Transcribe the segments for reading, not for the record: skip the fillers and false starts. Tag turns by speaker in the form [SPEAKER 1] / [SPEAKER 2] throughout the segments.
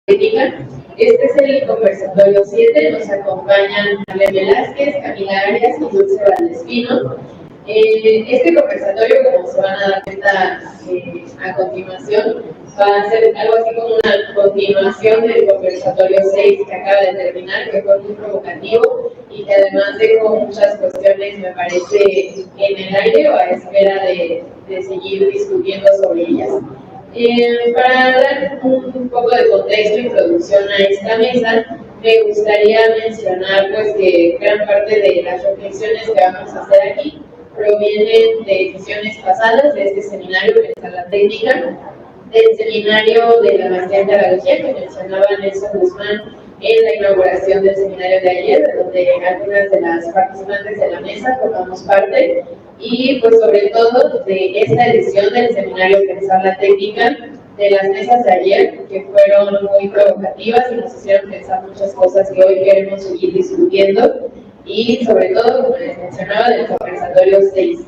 [SPEAKER 1] técnica. Este es el conversatorio 7, nos acompañan Marlene Velázquez, Camila Arias y Dulce Valdespino. Este conversatorio, como se van a dar cuenta a continuación, va a ser algo así como una continuación del conversatorio 6 que acaba de terminar, que fue muy provocativo y que además dejó muchas cuestiones, me parece, en el aire o a espera de seguir discutiendo sobre ellas. Para dar un poco de contexto e introducción a esta mesa, me gustaría mencionar pues, que gran parte de las reflexiones que vamos a hacer aquí provienen de ediciones pasadas de este seminario que está la técnica, del seminario de la maestría en pedagogía que mencionaba Nelson Guzmán en la inauguración del seminario de ayer, donde algunas de las participantes de la mesa formamos parte, y pues sobre todo de esta edición del seminario Pensar la Técnica, de las mesas de ayer, que fueron muy provocativas y nos hicieron pensar muchas cosas que hoy queremos seguir discutiendo, y sobre todo, como les mencionaba, del conversatorio 6.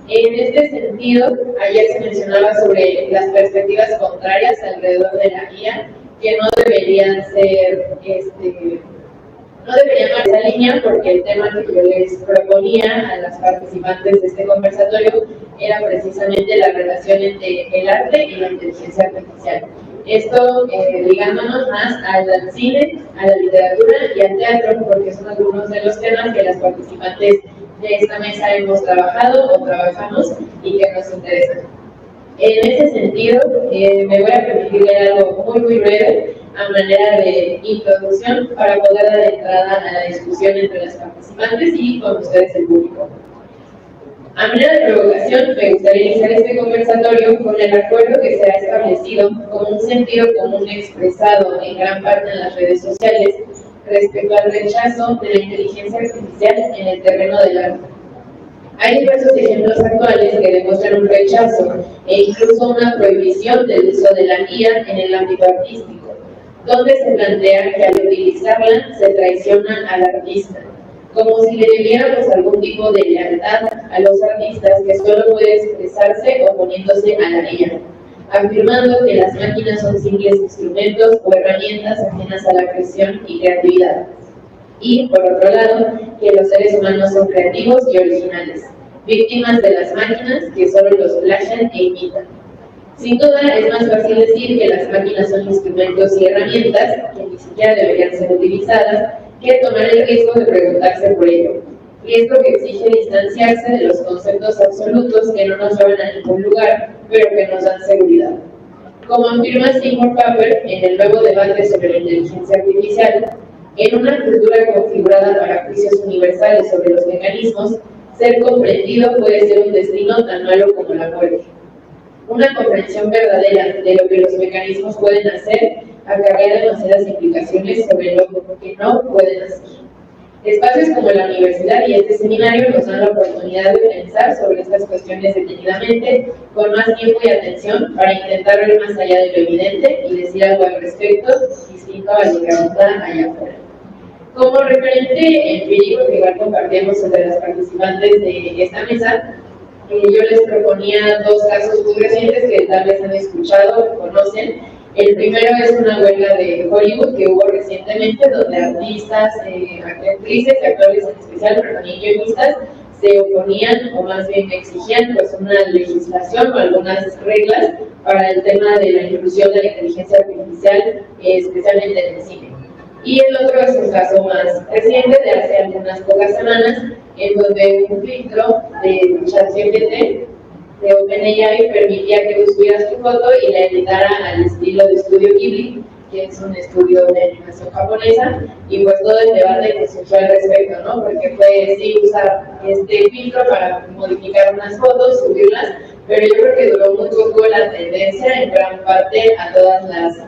[SPEAKER 1] En este sentido, ayer se mencionaba sobre las perspectivas contrarias alrededor de la guía, que no deberían ser, no deberían marcar esa línea, porque el tema que yo les proponía a las participantes de este conversatorio era precisamente la relación entre el arte y la inteligencia artificial. Esto ligándonos más al cine, a la literatura y al teatro, porque son algunos de los temas que las participantes de esta mesa hemos trabajado o trabajamos y que nos interesan. En ese sentido, me voy a permitir leer algo muy breve a manera de introducción para poder dar entrada a la discusión entre las participantes y con ustedes el público. A manera de provocación, me gustaría iniciar este conversatorio con el acuerdo que se ha establecido como un sentido común expresado en gran parte en las redes sociales respecto al rechazo de la inteligencia artificial en el terreno del arte. Hay diversos ejemplos actuales que demuestran un rechazo e incluso una prohibición del uso de la guía en el ámbito artístico, donde se plantea que al utilizarla se traiciona al artista, como si le debiéramos algún tipo de lealtad a los artistas que solo puede expresarse oponiéndose a la guía, afirmando que las máquinas son simples instrumentos o herramientas ajenas a la creación y creatividad. Y, por otro lado, que los seres humanos son creativos y originales, víctimas de las máquinas que solo los plagian e imitan. Sin duda, es más fácil decir que las máquinas son instrumentos y herramientas que ni siquiera deberían ser utilizadas, que tomar el riesgo de preguntarse por ello. Riesgo que exige distanciarse de los conceptos absolutos que no nos llevan a ningún lugar, pero que nos dan seguridad. Como afirma Seymour Papert en el nuevo debate sobre la inteligencia artificial, en una cultura configurada para juicios universales sobre los mecanismos, ser comprendido puede ser un destino tan malo como la muerte. Una comprensión verdadera de lo que los mecanismos pueden hacer acarrea demasiadas implicaciones sobre lo que no pueden hacer. Espacios como la universidad y este seminario nos dan la oportunidad de pensar sobre estas cuestiones detenidamente, con más tiempo y atención, para intentar ver más allá de lo evidente y decir algo al respecto, distinto a lo que abunda allá afuera. Como referente empírico que igual compartimos entre las participantes de esta mesa, yo les proponía dos casos muy recientes que tal vez han escuchado o conocen. El primero es una huelga de Hollywood que hubo recientemente, donde artistas, actrices y actores en especial, pero también guionistas, se oponían o más bien exigían pues una legislación o algunas reglas para el tema de la inclusión de la inteligencia artificial, especialmente en el cine. Y el otro es un caso más reciente, de hace algunas pocas semanas, en donde un filtro de ChatGPT de OpenAI permitía que tú subieras tu foto y la editara al estilo de Estudio Ghibli, que es un estudio de animación japonesa, y pues todo el debate que surgió al respecto, ¿no? Porque fue sí usar este filtro para modificar unas fotos, subirlas, pero yo creo que duró muy poco la tendencia, en gran parte, a todas las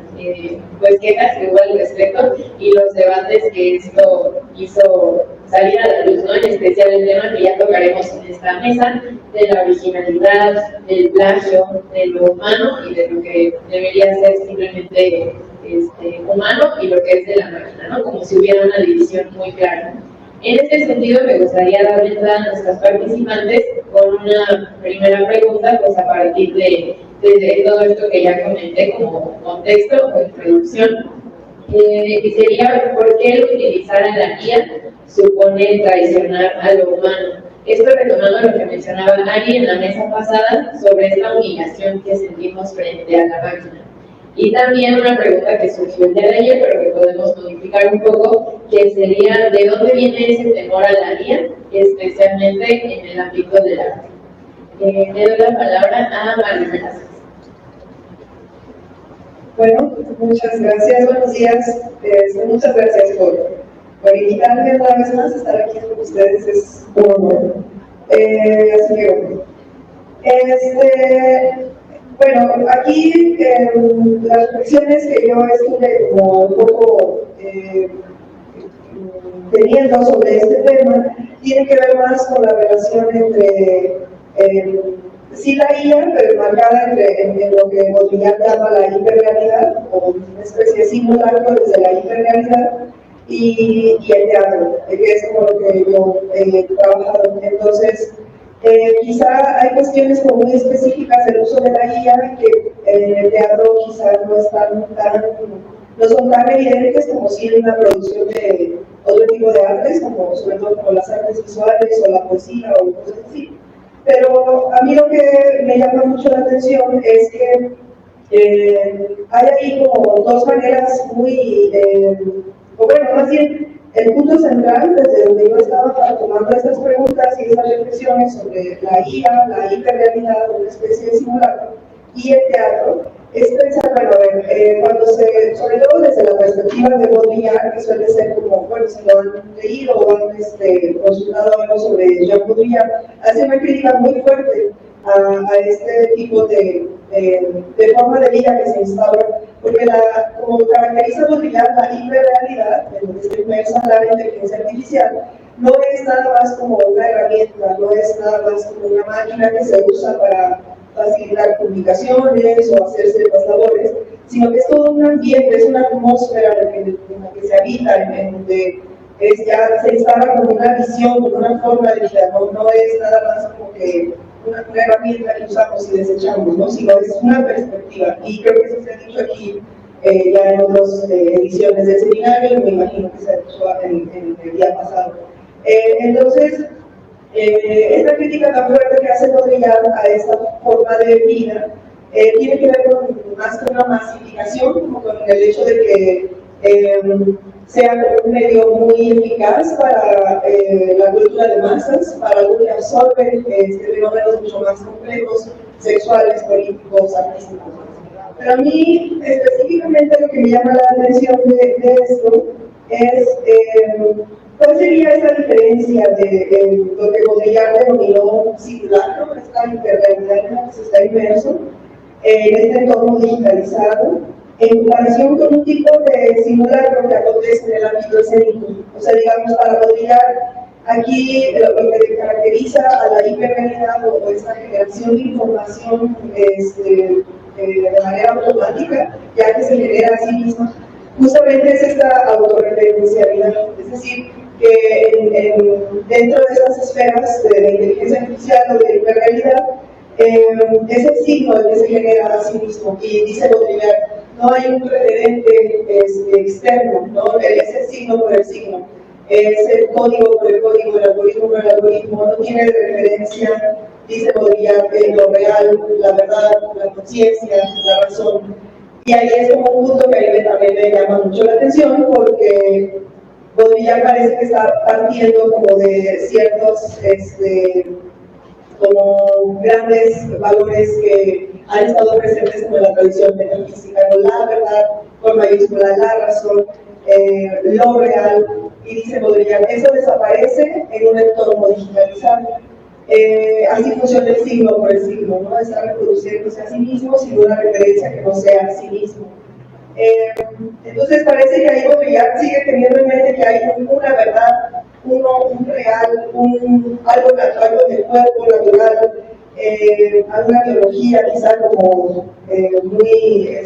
[SPEAKER 1] pues quejas que hubo al respecto y los debates que esto hizo salir a la luz, ¿no? En especial el tema que ya tocaremos en esta mesa, de la originalidad, del plagio, de lo humano y de lo que debería ser simplemente humano y lo que es de la máquina, ¿no? Como si hubiera una división muy clara. En este sentido, me gustaría dar entrada a nuestras participantes con una primera pregunta, pues a partir de todo esto que ya comenté como contexto o introducción. y sería por qué el utilizar energía supone traicionar a lo humano. Esto retomando lo que mencionaba Ari en la mesa pasada sobre esta humillación que sentimos frente a la máquina. Y también una pregunta que surgió el día de ayer, pero que podemos modificar un poco, que sería ¿de dónde viene ese temor a la IA, especialmente en el ámbito del arte? Le doy la palabra a María Velázquez.
[SPEAKER 2] Bueno, muchas gracias, buenos días. Muchas gracias por invitarme una vez más a estar aquí con ustedes, es un honor. Así que bueno, aquí las reflexiones que yo estuve como un poco teniendo sobre este tema tienen que ver más con la relación entre sí la IA, pero marcada en lo que Baudrillard llama la hiperrealidad, o una especie de simulacro desde la hiperrealidad, y el teatro, que es como lo que yo he trabajado. Entonces, quizá hay cuestiones como muy específicas del uso de la IA que en el teatro quizá no son tan evidentes como si en una producción de otro tipo de artes, como sobre todo como las artes visuales o la poesía o cosas así. Pero a mí lo que me llama mucho la atención es que hay ahí como dos maneras muy, o bueno, más bien el punto central desde donde yo estaba tomando estas preguntas y estas reflexiones sobre la IA, la hiperrealidad, una especie de simulacro, y el teatro, es pensar, bueno, cuando sobre todo desde la perspectiva de Baudrillard, que suele ser como, bueno, si lo han leído o han consultado algo sobre Jean Baudrillard, hace una crítica muy fuerte a este tipo de forma de vida que se instaura, porque como caracteriza Baudrillard, la hiperrealidad, en donde se inmersa la inteligencia artificial, no es nada más como una herramienta, no es nada más como una máquina que se usa para facilitar comunicaciones o hacer ciertas labores, sino que es todo un ambiente, es una atmósfera en la que se habita, en donde ya se instala como una visión, como una forma de vida, no es nada más como que una herramienta que usamos y desechamos, ¿no? Sino es una perspectiva, y creo que eso se ha dicho aquí ya en otras ediciones del seminario, y me imagino que se ha dicho en el día pasado. Entonces, esta crítica tan fuerte que hace Baudrillard a esta forma de vida tiene que ver más con una masificación, como con el hecho de que sea un medio muy eficaz para la cultura de masas, para algo que absorbe fenómenos mucho más complejos, sexuales, políticos, artísticos. Pero a mí, específicamente, lo que me llama la atención de esto es ¿cuál sería esa diferencia de lo que Baudrillard denominó simulacro, esta hiperrealidad en la que se está inmerso, en este entorno digitalizado, en comparación con un tipo de simulacro que acontece en el ámbito escénico? O sea, digamos, para Baudrillard, aquí lo que caracteriza a la hiperrealidad o esta generación de información de manera automática, ya que se genera a sí misma, justamente es esta autorreferencialidad, es decir, que dentro de estas esferas de inteligencia artificial o de hiperrealidad, es el signo el que se genera a sí mismo. Y dice Baudrillard, no hay un referente externo, ¿no? Es el signo por el signo, es el código por el código, el algoritmo por el algoritmo, no tiene referencia, dice Baudrillard, lo real, la verdad, la conciencia, la razón. Y ahí es como un punto que a mí también me llama mucho la atención, porque Baudrillard parece que está partiendo como de ciertos como grandes valores que han estado presentes como en la tradición metafísica, ¿no? La verdad, con mayúscula, la razón, lo real, y dice Baudrillard, eso desaparece en un entorno digitalizado. Así funciona el signo por el signo, ¿no? Está reproduciéndose a sí mismo sin una referencia que no sea a sí mismo. Entonces parece que ahí Baudrillard sigue teniendo en mente que hay una verdad, un real, algo del cuerpo natural, alguna biología quizá como muy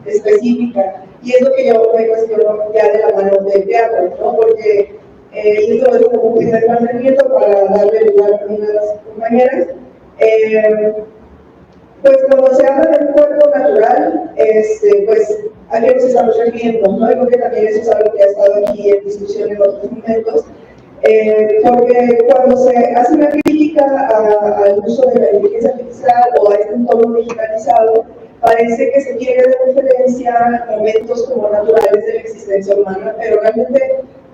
[SPEAKER 2] específica, y es lo que yo me cuestiono ya de la mano del teatro, ¿no? Porque y esto es como un primer planteamiento para darle lugar a las compañeras. pues cuando se habla de un cuerpo natural, pues a qué nos estamos refiriendo, ¿no? Y creo que también eso es algo que ha estado aquí en discusión en otros momentos, porque cuando se hace una crítica al uso de la inteligencia artificial o a este entorno digitalizado, parece que se quiere de referencia momentos como naturales de la existencia humana, pero realmente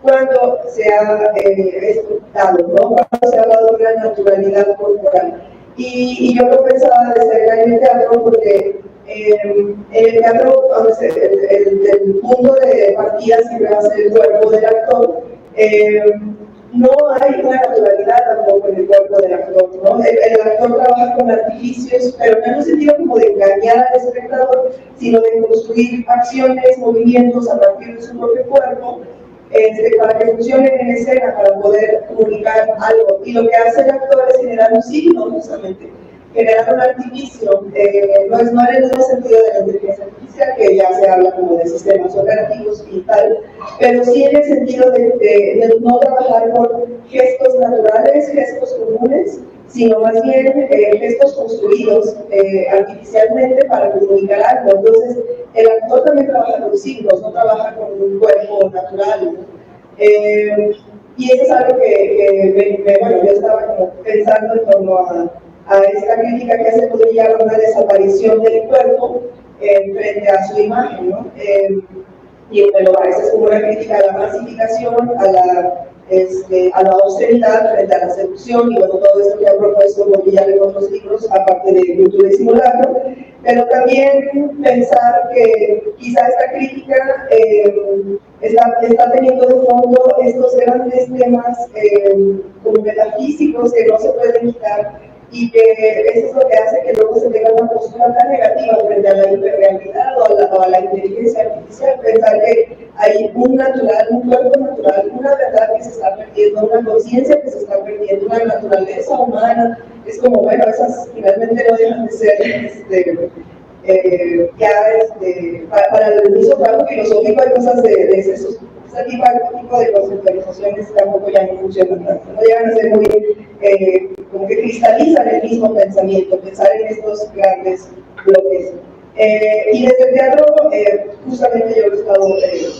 [SPEAKER 2] cuando se ha escrutado, ¿no? Cuando se ha hablado de una naturalidad corporal. Y yo lo pensaba de cerca en el teatro porque en el teatro el punto de partida siempre va a ser el cuerpo del actor. No hay una naturalidad tampoco en el cuerpo del actor, ¿no? El actor trabaja con artificios, pero no en un sentido como de engañar al espectador, sino de construir acciones, movimientos a partir de su propio cuerpo, para que funcionen en escena, para poder comunicar algo. Y lo que hace el actor es generar un signo, justamente, generar un artificio. No es en el mismo sentido de la inteligencia artificial, que ya se habla como de sistemas operativos y tal, pero sí en el sentido de no trabajar con gestos naturales, gestos comunes, sino más bien gestos construidos artificialmente para comunicar algo. Entonces, el actor también trabaja con signos, no trabaja con un cuerpo natural, ¿no? Y eso es algo que bueno, yo estaba como pensando en torno a esta crítica que hace Baudrillard a una desaparición del cuerpo frente a su imagen, ¿no? Y bueno, esa es como una crítica a la masificación, a la austeridad frente a la seducción y bueno, todo esto que ha propuesto Baudrillard en otros libros, aparte de Cultura y Simulacro, pero también pensar que quizá esta crítica está teniendo de fondo estos grandes temas como metafísicos que no se pueden quitar y que eso es lo que hace que luego se tenga una postura tan negativa frente a la hiperrealidad o a la inteligencia artificial, pensar que hay un cuerpo natural, una verdad que se está perdiendo, una conciencia que se está perdiendo, una naturaleza humana. Es como, bueno, esas finalmente no dejan de ser para el mismo trabajo filosófico hay cosas de esos. Este tipo de conceptualizaciones tampoco ya no funcionan tanto, no llegan a ser muy, como que cristalizan el mismo pensamiento, pensar en estos grandes bloques. Y desde el teatro, justamente yo lo he estado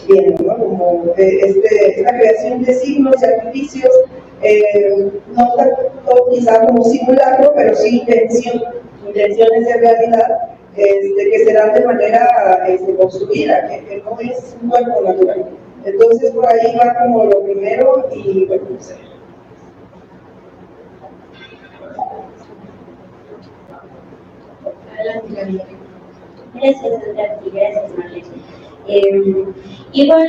[SPEAKER 2] viendo, ¿no? Como esta creación de signos y artificios, no tanto quizá como simulacro, pero sí intenciones de realidad, que se dan de manera construida, que no es un cuerpo natural. Entonces por ahí va como lo primero y bueno, no sé.
[SPEAKER 1] Adelante, Camila.
[SPEAKER 3] Gracias, Santiago, y gracias, Marlene. Igual,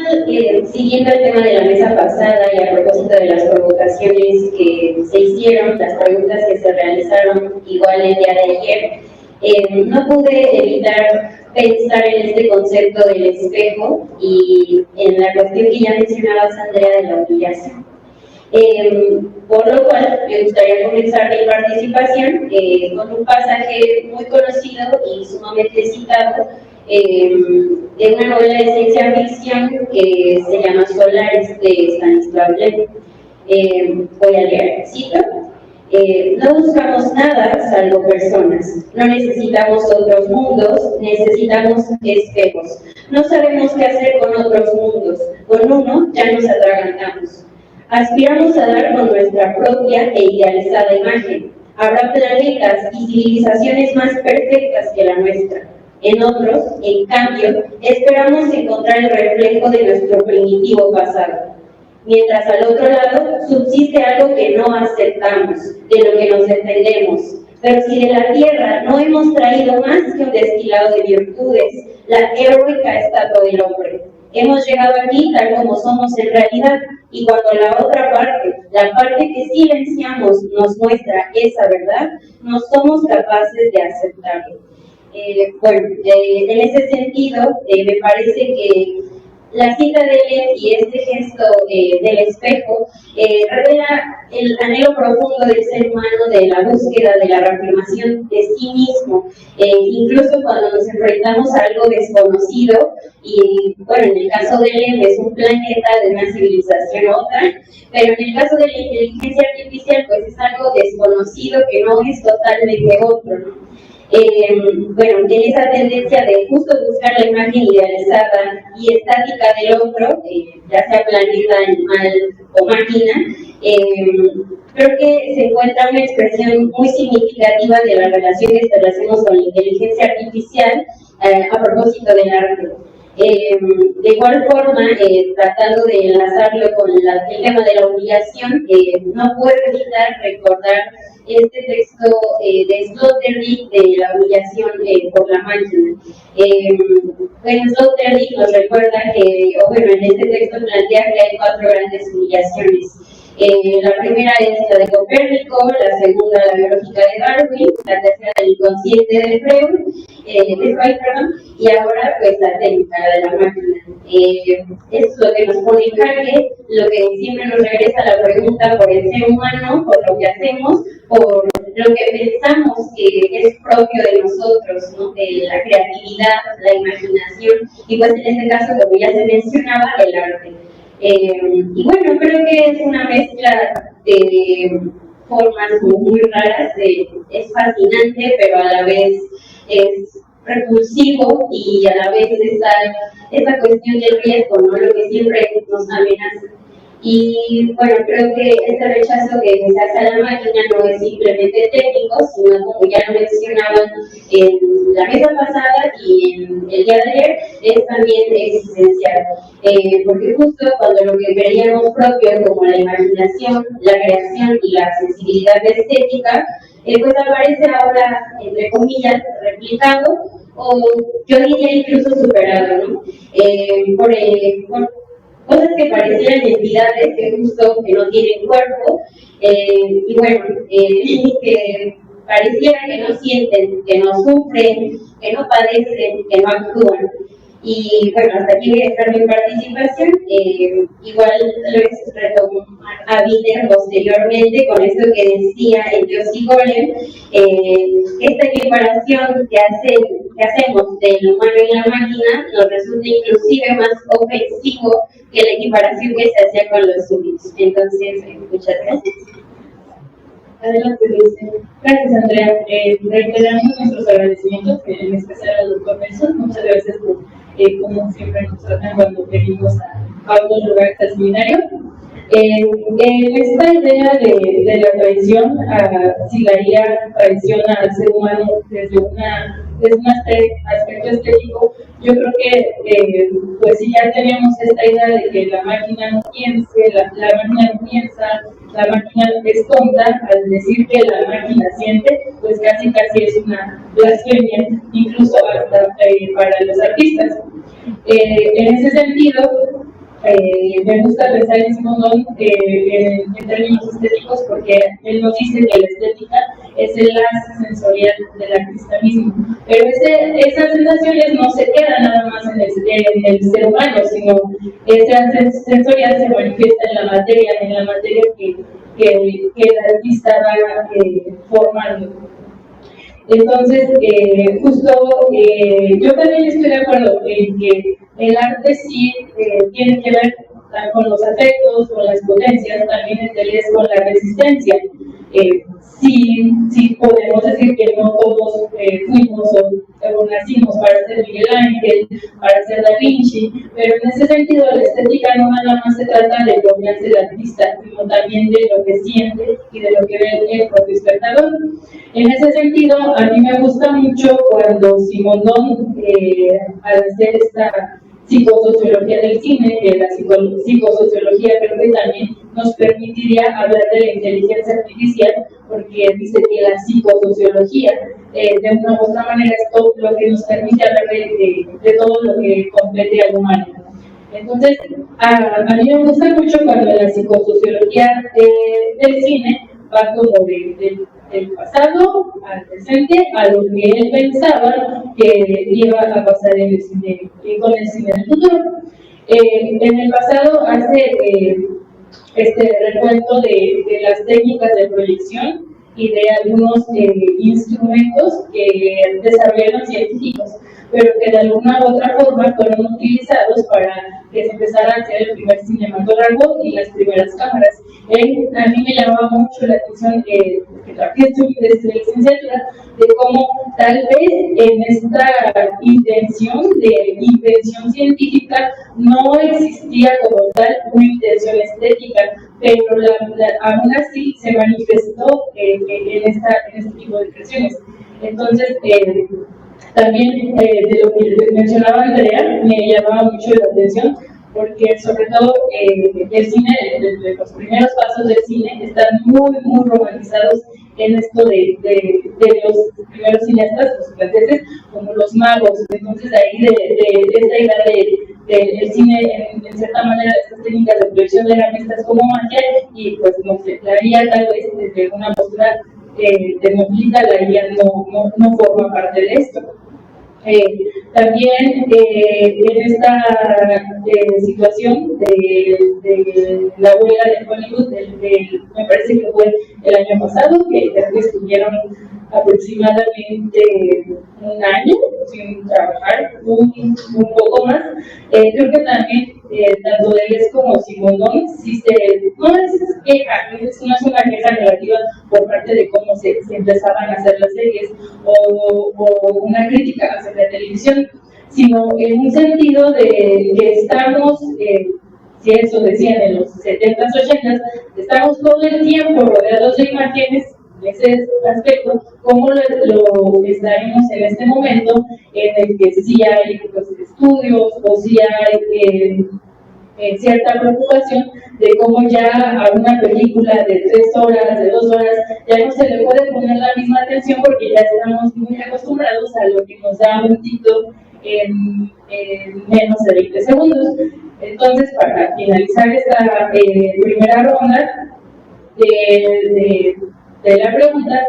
[SPEAKER 3] siguiendo el tema de la mesa pasada y a propósito de las provocaciones que se hicieron, las preguntas que se realizaron igual el día de ayer, no pude evitar pensar en este concepto del espejo y en la cuestión que ya mencionabas, Andrea, de la humillación. Por lo cual, me gustaría comenzar mi participación con un pasaje muy conocido y sumamente citado de una novela de ciencia ficción que se llama Solaris, de Stanislav Lem. Voy a leer, cito. No buscamos nada salvo personas, no necesitamos otros mundos, necesitamos espejos. No sabemos qué hacer con otros mundos, con uno ya nos atragantamos. Aspiramos a dar con nuestra propia e idealizada imagen. Habrá planetas y civilizaciones más perfectas que la nuestra. En otros, en cambio, esperamos encontrar el reflejo de nuestro primitivo pasado. Mientras al otro lado subsiste algo que no aceptamos, de lo que nos defendemos. Pero si de la tierra no hemos traído más que un destilado de virtudes, la heroica estatua del hombre. Hemos llegado aquí tal como somos en realidad, y cuando la otra parte, la parte que silenciamos, nos muestra esa verdad, no somos capaces de aceptarlo. En ese sentido, me parece que la cita de Lem y este gesto del espejo revela el anhelo profundo del ser humano de la búsqueda de la reafirmación de sí mismo, incluso cuando nos enfrentamos a algo desconocido, y bueno, en el caso de Lem es un planeta de una civilización a otra, pero en el caso de la inteligencia artificial pues es algo desconocido que no es totalmente otro, ¿no? Bueno, en esa tendencia de justo buscar la imagen idealizada y estática del otro, ya sea planeta, animal o máquina, creo que se encuentra una expresión muy significativa de las relaciones que hacemos con la inteligencia artificial a propósito del arte. De igual forma, tratando de enlazarlo con el tema de la humillación, no puedo evitar recordar este texto de Sloterdijk de la humillación por la máquina. Sloterdijk nos recuerda que, en este texto plantea que hay 4 grandes humillaciones. La primera es la de Copérnico, la segunda la lógica de Darwin, la tercera el inconsciente de Freud, y ahora pues la técnica de la máquina. Es lo que nos pone en jaque, lo que siempre nos regresa a la pregunta por el ser humano, por lo que hacemos, por lo que pensamos que es propio de nosotros, ¿no? La creatividad, la imaginación, y pues en este caso, como ya se mencionaba, el arte. Y bueno, creo que es una mezcla de formas muy raras, es fascinante, pero a la vez es repulsivo y a la vez está esa cuestión del riesgo, ¿no? Lo que siempre nos amenaza. Y bueno, creo que este rechazo que se hace a la máquina no es simplemente técnico, sino como ya lo mencionaban en la mesa pasada y en el día de ayer, es también existencial. Porque justo cuando lo que veíamos propio como la imaginación, la creación y la sensibilidad estética, pues aparece ahora, entre comillas, replicado o yo diría incluso superado, ¿no? Por cosas que parecieran entidades que justo que no tienen cuerpo, y bueno, que pareciera que no sienten, que no sufren, que no padecen, que no actúan. Y bueno, hasta aquí voy a dejar mi participación. Igual les retomo a Víter posteriormente con esto que decía en Dios y Golem, esta equiparación que hacemos del humano y la máquina nos resulta inclusive más ofensivo que la equiparación que se hacía con los suyos. Entonces, muchas gracias.
[SPEAKER 4] Adelante, Luis. Gracias, Andrea. Reiteramos nuestros agradecimientos, en especial al doctor Nelson. Muchas gracias por, como siempre, nos tratan cuando venimos a otros lugares al seminario. Esta idea de la traición, si daría traición al ser humano desde un aspecto estético, yo creo que pues si ya teníamos esta idea de que la máquina no piense, la máquina no piensa, la máquina es tonta, al decir que la máquina siente, pues casi es una blasfemia, incluso hasta para los artistas. En ese sentido, me gusta pensar en Simondon en términos estéticos porque él nos dice que la estética es el lazo sensorial del artista mismo, pero esas sensaciones no se quedan nada más en el ser humano, sino esa sensorial se manifiesta en la materia que el artista va formando. Entonces, yo también estoy de acuerdo en que el arte sí tiene que ver con los afectos, con las potencias, también interés con la resistencia. Sí podemos decir que no todos fuimos o nacimos para ser Miguel Ángel, para ser Da Vinci, pero en ese sentido la estética no nada más se trata de lo que hace el artista, sino también de lo que siente y de lo que ve el propio espectador. En ese sentido, a mí me gusta mucho cuando Simondon, al hacer esta psicosociología del cine, que la psicosociología creo que también nos permitiría hablar de la inteligencia artificial, porque dice que la psicosociología de una u otra manera es todo lo que nos permite hablar de todo lo que compete al humano. Entonces, a mí me gusta mucho cuando la psicosociología del cine va como del pasado al presente, a lo que él pensaba que iba a pasar en el cine, con el cine del futuro. En el pasado hace este recuento de las técnicas de proyección y de algunos instrumentos que desarrollaron científicos, pero que de alguna u otra forma fueron utilizados para que se empezara a hacer el primer cinematógrafo y las primeras cámaras. A mí me llamaba mucho la atención que trabajé desde la licenciatura, de cómo tal vez en esta intención científica no existía como tal una intención estética, pero aún así se manifestó en este tipo de creaciones. Entonces, también de lo que mencionaba Andrea, me llamaba mucho la atención, porque sobre todo el cine, desde los primeros pasos del cine, están muy romantizados en esto de los primeros cineastas, los franceses, como los magos. Entonces ahí de esta idea del cine, en cierta manera, estas técnicas de proyección eran vistas como magia, y pues no sé, la guía tal vez desde una postura democrática, la guía no forma parte de esto. También en esta situación de la huelga de Hollywood, me parece que fue el año pasado, que estuvieron aproximadamente un año sin trabajar, un poco más. Creo que también tanto Deleuze como Simondon no es una queja negativa por parte de cómo se empezaban a hacer las series o una crítica hacia la televisión, sino en un sentido de que estamos, si eso decían en los 70s, 80s, estamos todo el tiempo rodeados de imágenes. Ese aspecto, cómo lo estaremos en este momento en el que sí hay pues, estudios o sí hay cierta preocupación de cómo ya a una película de 3 horas, de 2 horas, ya no se le puede poner la misma atención porque ya estamos muy acostumbrados a lo que nos da un título en menos de 20 segundos. Entonces, para finalizar esta primera ronda de la pregunta,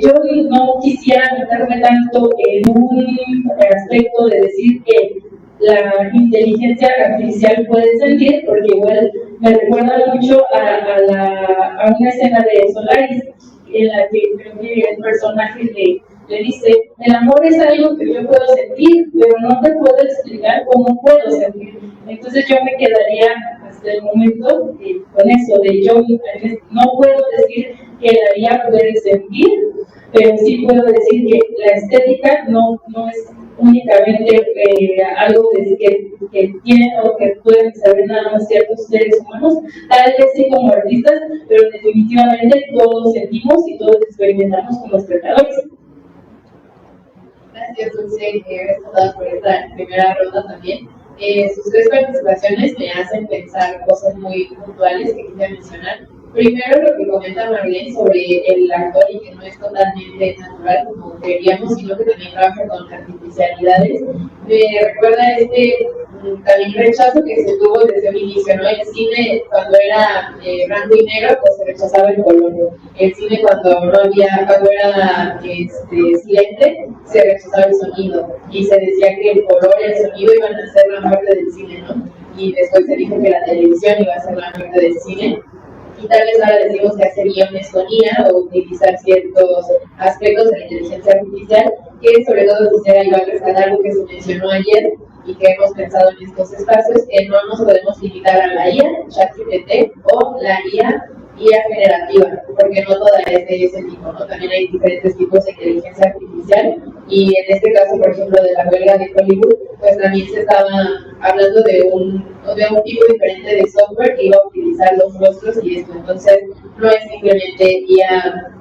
[SPEAKER 4] yo no quisiera meterme tanto en un aspecto de decir que la inteligencia artificial puede sentir, porque igual me recuerda mucho a una escena de Solaris, en la que creo que el personaje le dice: el amor es algo que yo puedo sentir, pero no te puedo explicar cómo puedo sentir. Entonces yo me quedaría hasta el momento con eso, de yo no puedo decir que la IA puede sentir, pero sí puedo decir que la estética no es únicamente algo que tienen o que pueden saber nada más ciertos seres humanos, tal vez sí como artistas, pero definitivamente todos sentimos y todos experimentamos como espectadores.
[SPEAKER 1] Gracias, Dulce, por esta primera ronda también. Sus 3 participaciones me hacen pensar cosas muy puntuales que quisiera mencionar. Primero, lo que comenta Marlene sobre el actor y que no es totalmente natural como creeríamos, sino que también trabaja con artificialidades. Me recuerda también rechazo que se tuvo desde un inicio, ¿no? El cine, cuando era blanco y negro, pues se rechazaba el color. El cine, cuando era silente, se rechazaba el sonido. Y se decía que el color y el sonido iban a ser la muerte del cine, ¿no? Y después se dijo que la televisión iba a ser la muerte del cine. Y tal vez ahora decimos que hacer guiones con IA o utilizar ciertos aspectos de la inteligencia artificial, que sobre todo quisiera igual rescatar algo que se mencionó ayer y que hemos pensado en estos espacios, que no nos podemos limitar a la IA, ChatGPT o la IA generativa, porque no toda es de ese tipo, ¿no? También hay diferentes tipos de inteligencia artificial, y en este caso, por ejemplo, de la huelga de Hollywood, pues también se estaba hablando de un tipo diferente de software que iba a utilizar los rostros y esto. Entonces, no es simplemente IA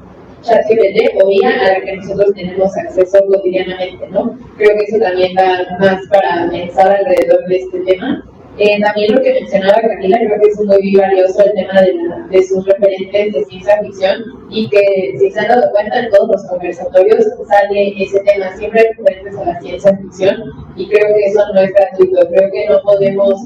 [SPEAKER 1] ChatGPT o IA a la que nosotros tenemos acceso cotidianamente, ¿no? Creo que eso también da más para pensar alrededor de este tema. También lo que mencionaba Camila, creo que es muy valioso el tema de sus referentes de ciencia ficción, y que si se han dado cuenta en todos los conversatorios sale ese tema, siempre referentes a la ciencia ficción, y creo que eso no es gratuito. Creo que no podemos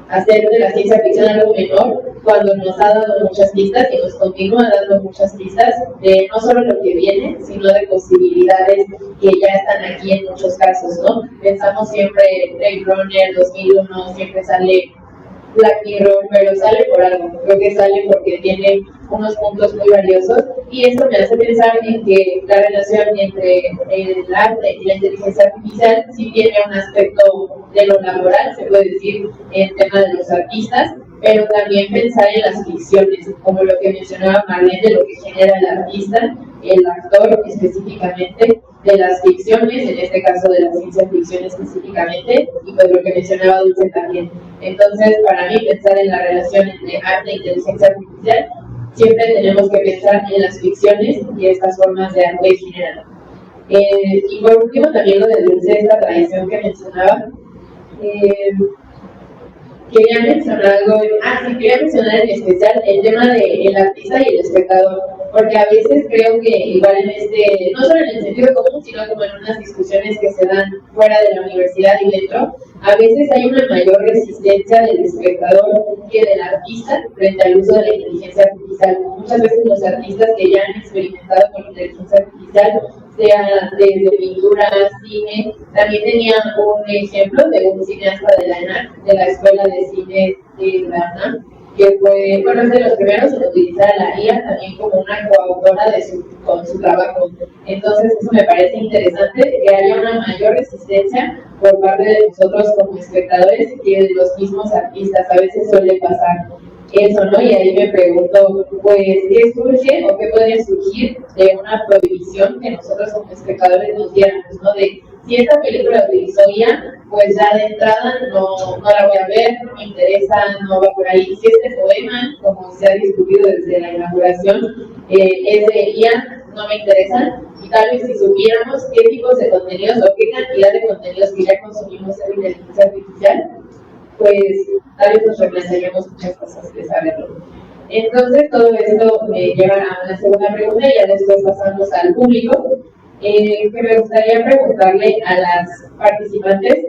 [SPEAKER 1] hacer de la ciencia ficción algo menor cuando nos ha dado muchas pistas y nos continúa dando muchas pistas de no solo lo que viene, sino de posibilidades que ya están aquí en muchos casos, ¿no? Pensamos siempre en Blade Runner 2001, siempre sale Black Mirror, pero sale por algo. Creo que sale porque tiene unos puntos muy valiosos, y esto me hace pensar en que la relación entre el arte y la inteligencia artificial sí tiene un aspecto de lo laboral, se puede decir, en tema de los artistas, pero también pensar en las ficciones, como lo que mencionaba Marlene, de lo que genera el artista, el actor específicamente, de las ficciones, en este caso de la ciencia ficción específicamente, y pues lo que mencionaba Dulce también. Entonces, para mí, pensar en la relación entre arte e inteligencia artificial, siempre tenemos que pensar en las ficciones y estas formas de arte general. Y por último, también lo de Dulce, esta tradición que mencionaba. Quería mencionar algo, quería mencionar en especial el tema del artista y el espectador, porque a veces creo que igual en no solo en el sentido común, sino como en unas discusiones que se dan fuera de la universidad y dentro, a veces hay una mayor resistencia del espectador que del artista frente al uso de la inteligencia artificial. Muchas veces los artistas que ya han experimentado con inteligencia artificial, sea desde pintura, cine, también tenía un ejemplo de un cineasta de la ENAC, de la Escuela de Cine de la ENAC, que fue, es de los primeros en utilizar la IA también como una coautora con su trabajo. Entonces eso me parece interesante, que haya una mayor resistencia por parte de nosotros como espectadores que de los mismos artistas. A veces suele pasar eso, ¿no? Y ahí me pregunto, pues, ¿qué surge o qué podría surgir de una prohibición que nosotros como espectadores nos diéramos, ¿no? De si esta película utilizó IA, pues ya de entrada no la voy a ver, no me interesa, no va por ahí. Si este poema, como se ha discutido desde la inauguración, es de IA, no me interesa. Y tal vez si supiéramos qué tipos de contenidos o qué cantidad de contenidos que ya consumimos en inteligencia artificial, pues tal vez nos replantearíamos muchas cosas de saberlo. Entonces todo esto me lleva a una segunda pregunta y ya después pasamos al público, que me gustaría preguntarle a las participantes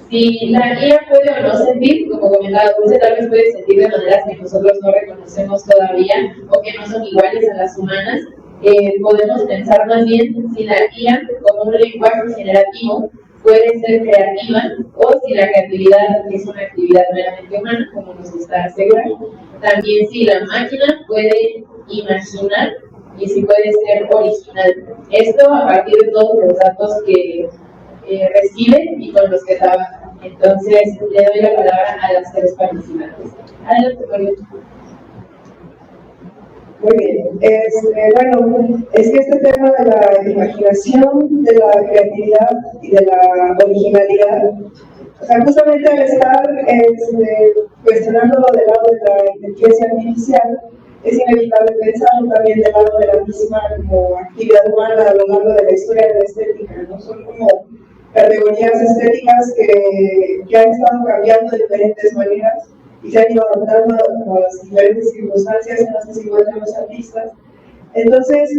[SPEAKER 1] si la IA puede o no sentir, como comentaba Dulce, tal vez puede sentir de maneras que nosotros no reconocemos todavía o que no son iguales a las humanas. Podemos pensar más bien si la IA como un lenguaje generativo puede ser creativa o si la creatividad es una actividad meramente humana, como nos está asegurando. También si la máquina puede imaginar y si puede ser original. Esto a partir de todos los datos que recibe y con los que trabaja. Entonces, le doy la palabra a las tres participantes. Adelante, María.
[SPEAKER 2] Muy bien. Bueno, es que este tema de la imaginación, de la creatividad y de la originalidad, o sea, justamente al estar cuestionándolo del lado de la inteligencia artificial, es inevitable pensarlo también del lado de la misma como actividad humana a lo largo de la historia de la estética, ¿no? Son como categorías estéticas que han estado cambiando de diferentes maneras y se han ido adaptando a las diferentes circunstancias en las que se encuentran los artistas. Entonces,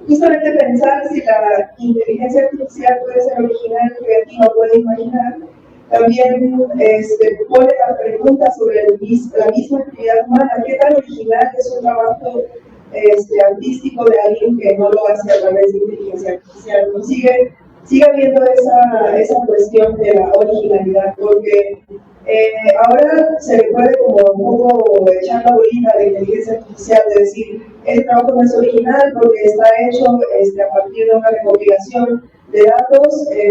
[SPEAKER 2] justamente pensar si la inteligencia artificial puede ser original, creativa, puede imaginar, también pone la pregunta sobre la misma actividad humana. ¿Qué tan original es un trabajo artístico de alguien que no lo hace a través de inteligencia artificial? ¿No? Sigue habiendo esa cuestión de la originalidad, porque ahora se le puede como un poco echar la bolita a la inteligencia artificial de decir, este trabajo no es original porque está hecho a partir de una recopilación de datos que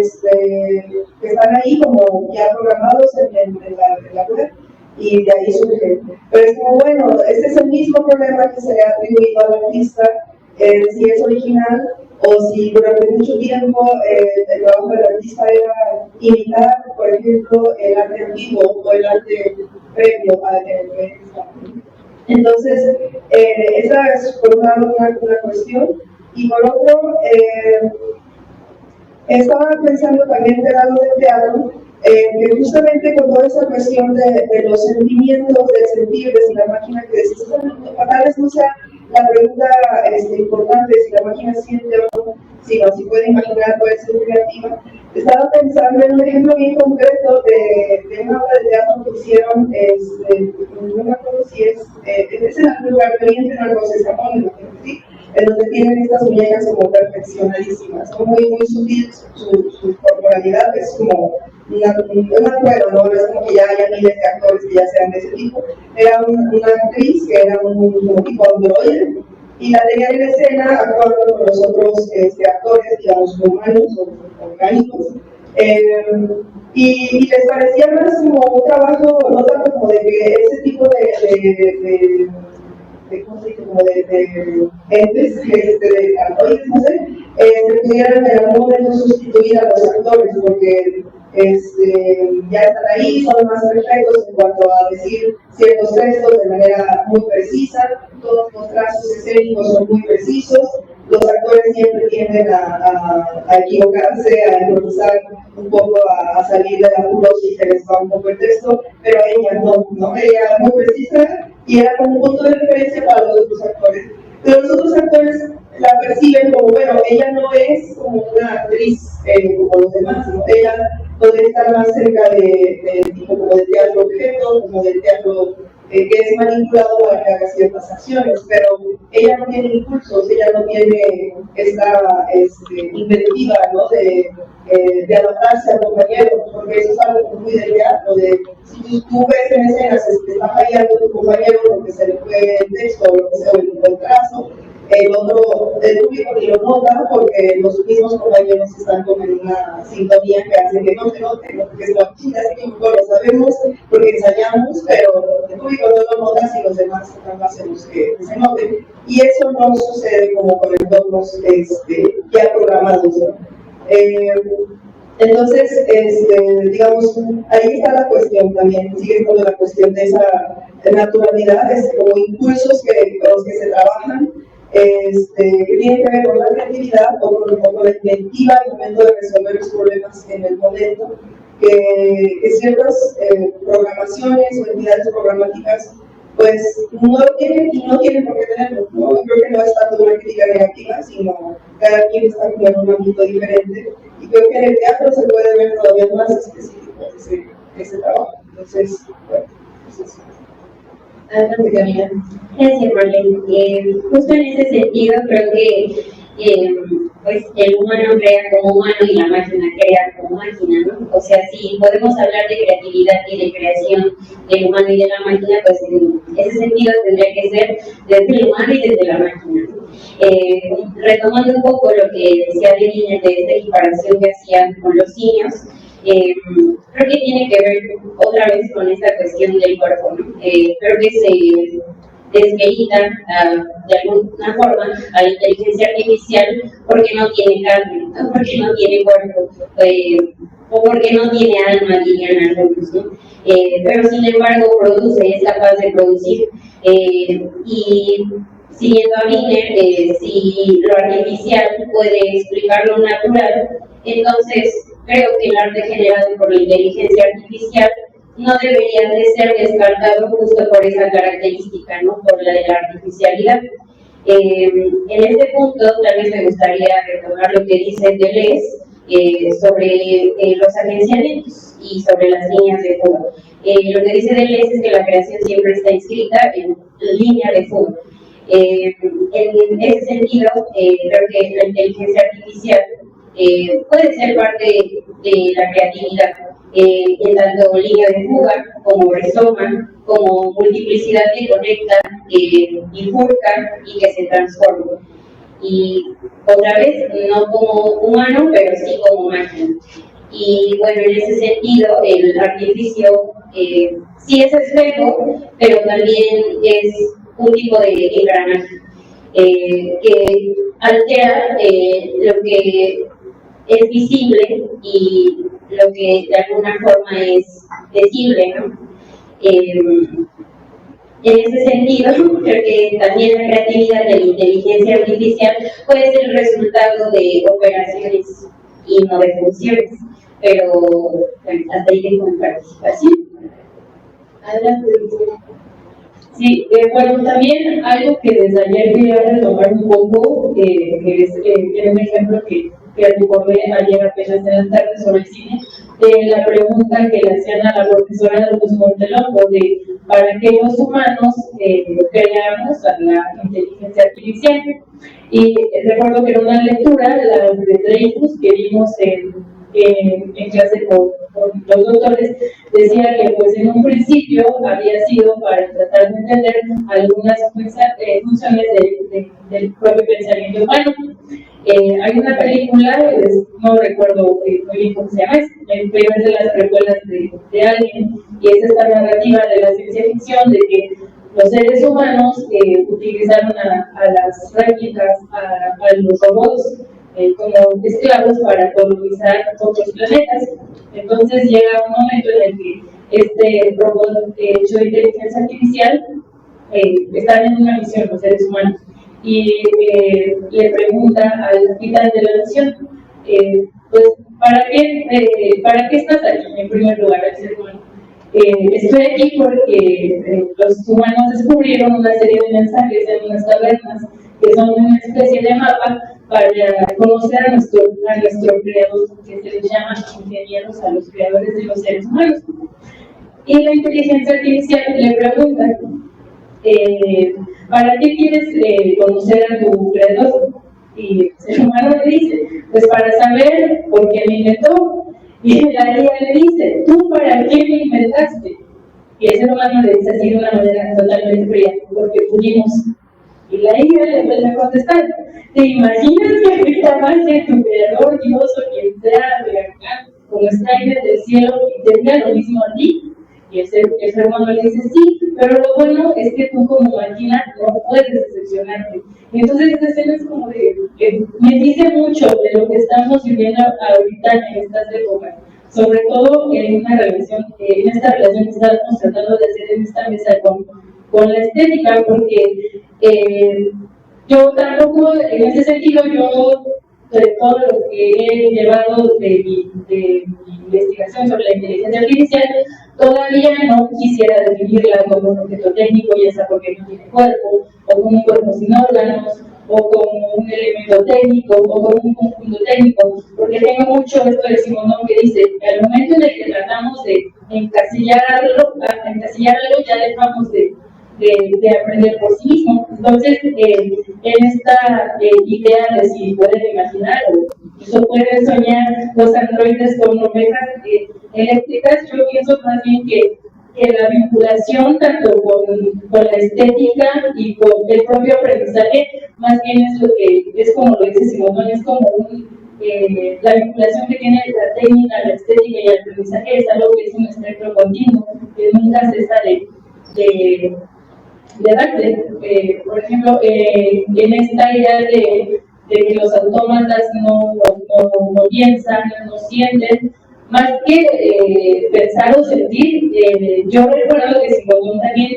[SPEAKER 2] están ahí como ya programados en la web y de ahí surge. Pero es como, bueno, este es el mismo problema que se le ha atribuido al artista, si es original o si durante mucho tiempo el trabajo del artista era imitar, por ejemplo, el arte antiguo o el arte previo al artista. Entonces, esa es por un lado una cuestión, y por otro, estaba pensando también del lado del teatro, que justamente con toda esa cuestión de los sentimientos, del sentir, de si la máquina que decís, tal vez no sea la pregunta importante, si la máquina siente o no, si puede imaginar, puede ser creativa. Estaba pensando en un ejemplo bien concreto de una obra de teatro que hicieron, no me acuerdo si es en el lugar de en algo se Japón, ¿sí? En donde tienen estas muñecas como perfeccionadísimas, son muy sutil su corporalidad, es como una prueba, ¿no? Es como que ya haya miles de actores que ya sean de ese tipo. Era una actriz que era un tipo androide y la tenían en escena actuando con los otros actores, digamos, humanos o orgánicos, Y les parecía más como un trabajo, no tanto como de que ese tipo de ¿cómo se dice? Como de entes, de actores, no sé, se pudieran en algún momento sustituir a los actores, porque ya están ahí, son más perfectos en cuanto a decir ciertos textos de manera muy precisa, todos los trazos escénicos son muy precisos, los actores siempre tienden a equivocarse, a improvisar un poco, a salir de la puro si se les va un poco el texto, pero ella no, ella era muy precisa y era como un punto de referencia para los otros actores. Pero los otros actores la perciben como, bueno, ella no es como una actriz como los demás, ¿no? Ella podría estar más cerca de tipo como de teatro objeto, como de teatro que es manipulado para que haga ciertas acciones, pero ella no tiene impulsos, ella no tiene esta inventiva, ¿no? de adaptarse al compañero, porque eso es algo muy del teatro, de si tú ves en escenas que está fallando tu compañero porque se le fue el texto o lo que sea, el trazo, el público ni lo nota porque los mismos compañeros están como en una sintonía que hace que no se note, ¿no? Porque es la oficina, así que lo sabemos porque ensayamos, pero el público no lo nota si los demás están hacemos que se noten. Y eso no sucede como con entornos ya programados, ¿no? Entonces, digamos, ahí está la cuestión también, sigue estando la cuestión de esa naturalidad, como impulsos con los que se trabajan, que tienen que ver con la creatividad o con la inventiva al momento de resolver los problemas en el momento, que ciertas programaciones o entidades programáticas pues no lo tienen y no tienen por qué tenerlo, ¿no? Creo que no es tanto una crítica negativa, sino cada quien está en un ámbito diferente y creo que en el teatro se puede ver todavía más específico ese trabajo. Entonces, bueno, pues eso.
[SPEAKER 1] Adelante, Camila.
[SPEAKER 3] Gracias, Marlene. Justo en ese sentido, creo que pues el humano crea como humano y la máquina crea como máquina, ¿no? O sea, si podemos hablar de creatividad y de creación del humano y de la máquina, pues en ese sentido tendría que ser desde el humano y desde la máquina. Retomando un poco lo que decía Lenine de esta equiparación que hacían con los simios, creo que tiene que ver otra vez con esta cuestión del cuerpo, ¿no? Creo que se desmerita de alguna forma a la inteligencia artificial porque no tiene carne, ¿no? Porque no tiene cuerpo, o porque no tiene alma, dirían algunos, ¿no? Pero sin embargo produce, es capaz de producir, y siguiendo a Wiener, si lo artificial puede explicar lo natural, entonces creo que el arte generado por la inteligencia artificial no debería de ser descartado justo por esa característica, ¿no? Por la de la artificialidad. En este punto, tal vez me gustaría retomar lo que dice Deleuze sobre los agenciamientos y sobre las líneas de fuga. Lo que dice Deleuze es que la creación siempre está inscrita en línea de fuga. En ese sentido, creo que la inteligencia artificial puede ser parte de la creatividad, en tanto línea de fuga, como rizoma, como multiplicidad que conecta, bifurca y que se transforma. Y otra vez, no como humano, pero sí como máquina. Y bueno, en ese sentido, el artificio sí es espejo, pero también es un tipo de engranaje que altera lo que es visible y lo que de alguna forma es visible, ¿no? En ese sentido, creo que también la creatividad de la inteligencia artificial puede ser el resultado de operaciones y no de funciones, pero bueno, hasta ahí tengo mi participación.
[SPEAKER 1] Adelante.
[SPEAKER 4] Sí, bueno, también algo que desde ayer quería retomar un poco, que es un ejemplo que recordé ayer apenas en la tarde sobre el cine, de la pregunta que le hacían a la profesora Luz Montelongo de ¿para qué los humanos creamos a la inteligencia artificial? Y recuerdo que era una lectura, la de Dreyfus, que vimos en clase con los doctores, decía que pues en un principio había sido para tratar de entender algunas funciones del propio pensamiento humano. Hay una película, no recuerdo muy bien cómo se llama, pero es de las precuelas de Alien, y es esta narrativa de la ciencia ficción de que los seres humanos utilizaron a las réplicas, a los robots, como esclavos para colonizar otros planetas. Entonces llega un momento en el que este robot hecho de inteligencia artificial están en una misión los seres humanos y le pregunta al capitán de la misión, pues, ¿para qué estás aquí en primer lugar, al ser humano? Estoy aquí porque los humanos descubrieron una serie de mensajes en unas cavernas que son una especie de mapa para conocer a nuestro creador, que se les llama ingenieros, a los creadores de los seres humanos. Y la inteligencia artificial le pregunta, ¿para qué quieres conocer a tu creador? Y el ser humano le dice, pues para saber por qué me inventó. Y la IA le dice, ¿tú para qué me inventaste? Y el ser humano le dice así de una manera totalmente fría, porque pudimos. Y la IA le vuelve a contestar, ¿te imaginas que ahorita más que tu creador, Dios o quien sea, de acá, como está ahí desde el cielo, y te diga lo mismo a ti? Y el ser humano le dice, sí, pero lo bueno es que tú como máquina no puedes decepcionarte. Y entonces esta escena es como me dice mucho de lo que estamos viviendo ahorita en estas épocas, sobre todo en esta relación que estamos tratando de hacer en esta mesa con la estética, porque yo tampoco, en ese sentido, de todo lo que he llevado de mi investigación sobre la inteligencia artificial, todavía no quisiera definirla como un objeto técnico, ya sea porque no tiene cuerpo, o como un cuerpo sin órganos, o como un elemento técnico, o como un conjunto técnico, porque tengo mucho esto de Simonón que dice que al momento en el que tratamos de encasillar algo, ya dejamos de aprender por sí mismo. Entonces, en esta idea de si pueden imaginar o incluso pueden soñar los androides con ovejas eléctricas, yo pienso más bien que la vinculación tanto con la estética y con el propio aprendizaje, más bien es lo que es como lo dice Simón, es como la vinculación que tiene la técnica, la estética y el aprendizaje es algo que es un espectro continuo, que nunca cesa de darse. Por ejemplo, en esta idea de que los autómatas no piensan, no sienten, más que pensar o sentir, yo recuerdo que Simón también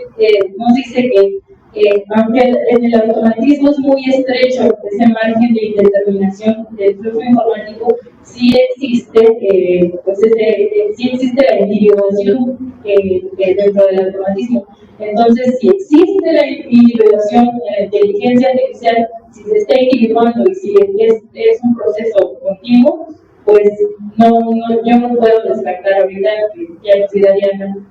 [SPEAKER 4] nos dice que aunque en el automatismo es muy estrecho ese margen de indeterminación del flujo informático, sí existe la individuación dentro del automatismo. Entonces, si existe la individuación en la inteligencia artificial, si se está individuando y si es un proceso continuo, pues yo no puedo descartar ahorita que ya nos darían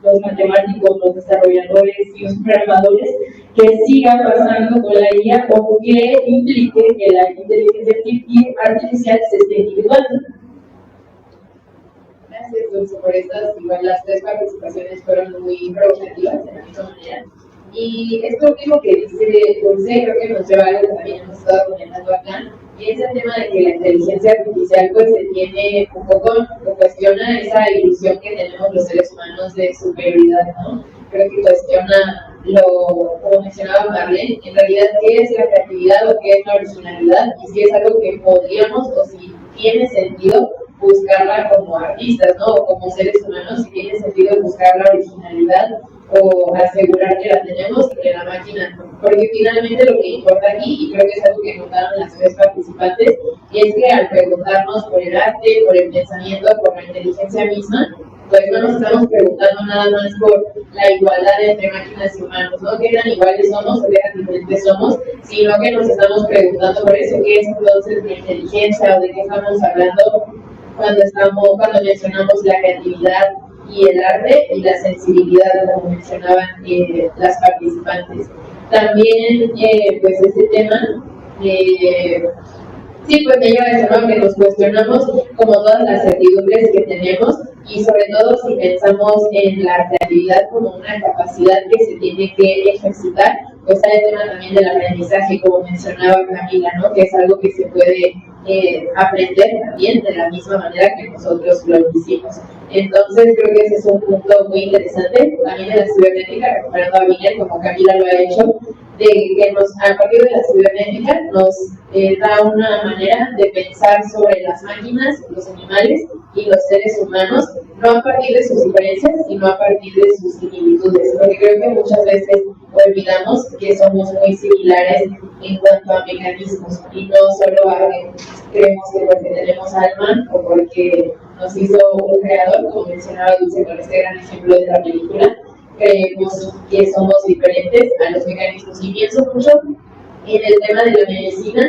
[SPEAKER 4] los matemáticos, los desarrolladores y los programadores que siga pasando con la IA o que implique que la inteligencia artificial se esté individuando.
[SPEAKER 1] Gracias, Dulce, por estas, igual las 3 participaciones fueron muy provocativas de la misma manera. Y esto último que dice Dulce, creo que nos lleva a algo que también hemos estado comentando acá, y es el tema de que la inteligencia artificial pues se tiene un poco, cuestiona esa ilusión que tenemos los seres humanos de superioridad, ¿no? Creo que cuestiona como mencionaba Marlene, en realidad qué es la creatividad o qué es la originalidad, y si es algo que podríamos o si tiene sentido buscarla como artistas, ¿no? O como seres humanos, si tiene sentido buscar la originalidad o asegurar que la tenemos y que la máquina no. Porque finalmente lo que importa aquí, y creo que es algo que notaron las 3 participantes, es que al preguntarnos por el arte, por el pensamiento, por la inteligencia misma, pues no nos estamos preguntando nada más por la igualdad entre máquinas y humanos, ¿no? ¿Qué tan iguales somos o qué tan diferentes somos? Sino que nos estamos preguntando por eso, ¿qué es entonces la inteligencia o de qué estamos hablando cuando mencionamos la creatividad y el arte y la sensibilidad, como mencionaban las participantes? También, pues este tema, sí, pues me lleva a eso, ¿no? Que nos cuestionamos como todas las certidumbres que tenemos y sobre todo si pensamos en la creatividad como una capacidad que se tiene que ejercitar, pues hay el tema también del aprendizaje, como mencionaba Camila, ¿no? Que es algo que se puede aprender también de la misma manera que nosotros lo hicimos. Entonces creo que ese es un punto muy interesante, también en la cibernética, recuperando a Miguel, como Camila lo ha hecho, de que a partir de la cibernética nos da una manera de pensar sobre las máquinas, los animales y los seres humanos, no a partir de sus diferencias, sino a partir de sus similitudes, porque creo que muchas veces olvidamos que somos muy similares en cuanto a mecanismos, y no solo a que creemos que porque tenemos alma o porque nos hizo un creador, como mencionaba Dulce con este gran ejemplo de la película, creemos que somos diferentes a los mecanismos. Y pienso mucho en el tema de la medicina,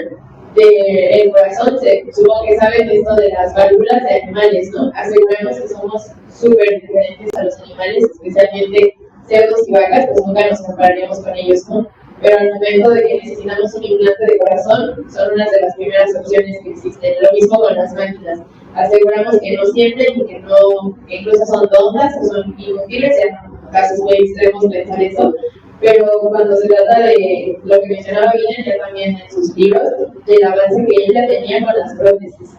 [SPEAKER 1] del corazón. Supongo que saben esto de las válvulas de animales, ¿no? Aseguramos que somos súper diferentes a los animales, especialmente cerdos y vacas, pues nunca nos compararíamos con ellos, ¿no? Pero al momento de que necesitamos un implante de corazón, son unas de las primeras opciones que existen. Lo mismo con las máquinas. Aseguramos que no sienten y que incluso son tontas, que son inútiles, en casos muy extremos pensar eso. Pero cuando se trata de lo que mencionaba Guillermo también en sus libros, del avance que ella tenía con las prótesis.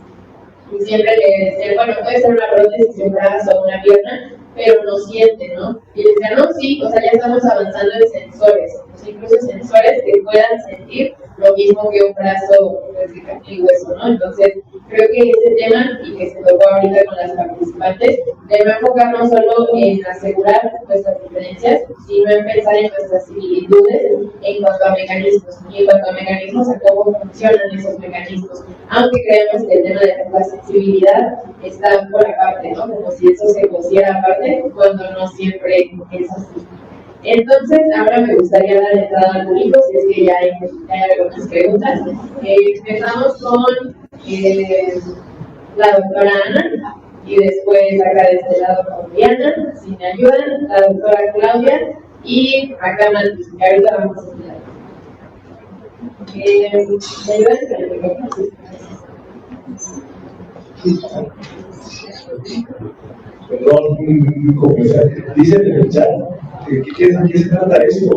[SPEAKER 1] Y siempre le decían, bueno, puede ser una prótesis de un brazo o una pierna, pero no siente, ¿no? Y le decían, no, sí, o sea, ya estamos avanzando en sensores, o sea, incluso sensores que puedan sentir lo mismo que un brazo de carne y hueso, ¿no? Entonces, creo que ese tema, y que se tocó ahorita con las participantes, debe enfocarnos solo en asegurar nuestras diferencias, sino en pensar en nuestras similitudes en cuanto a mecanismos, y en cuanto a mecanismos, a cómo funcionan esos mecanismos. Aunque creemos que el tema de la sensibilidad está por aparte, ¿no? Como si eso se pusiera aparte, cuando no siempre es así. Entonces, ahora me gustaría dar entrada al público, si es que ya hay algunas preguntas. Empezamos con la doctora Ana, y después acá de este lado con Diana, si me ayudan, la doctora Claudia, y acá Martín, que ahorita vamos a estudiar. ¿Me ayudan con el micrófono?
[SPEAKER 5] Perdón, dicen en el chat ¿qué se trata esto?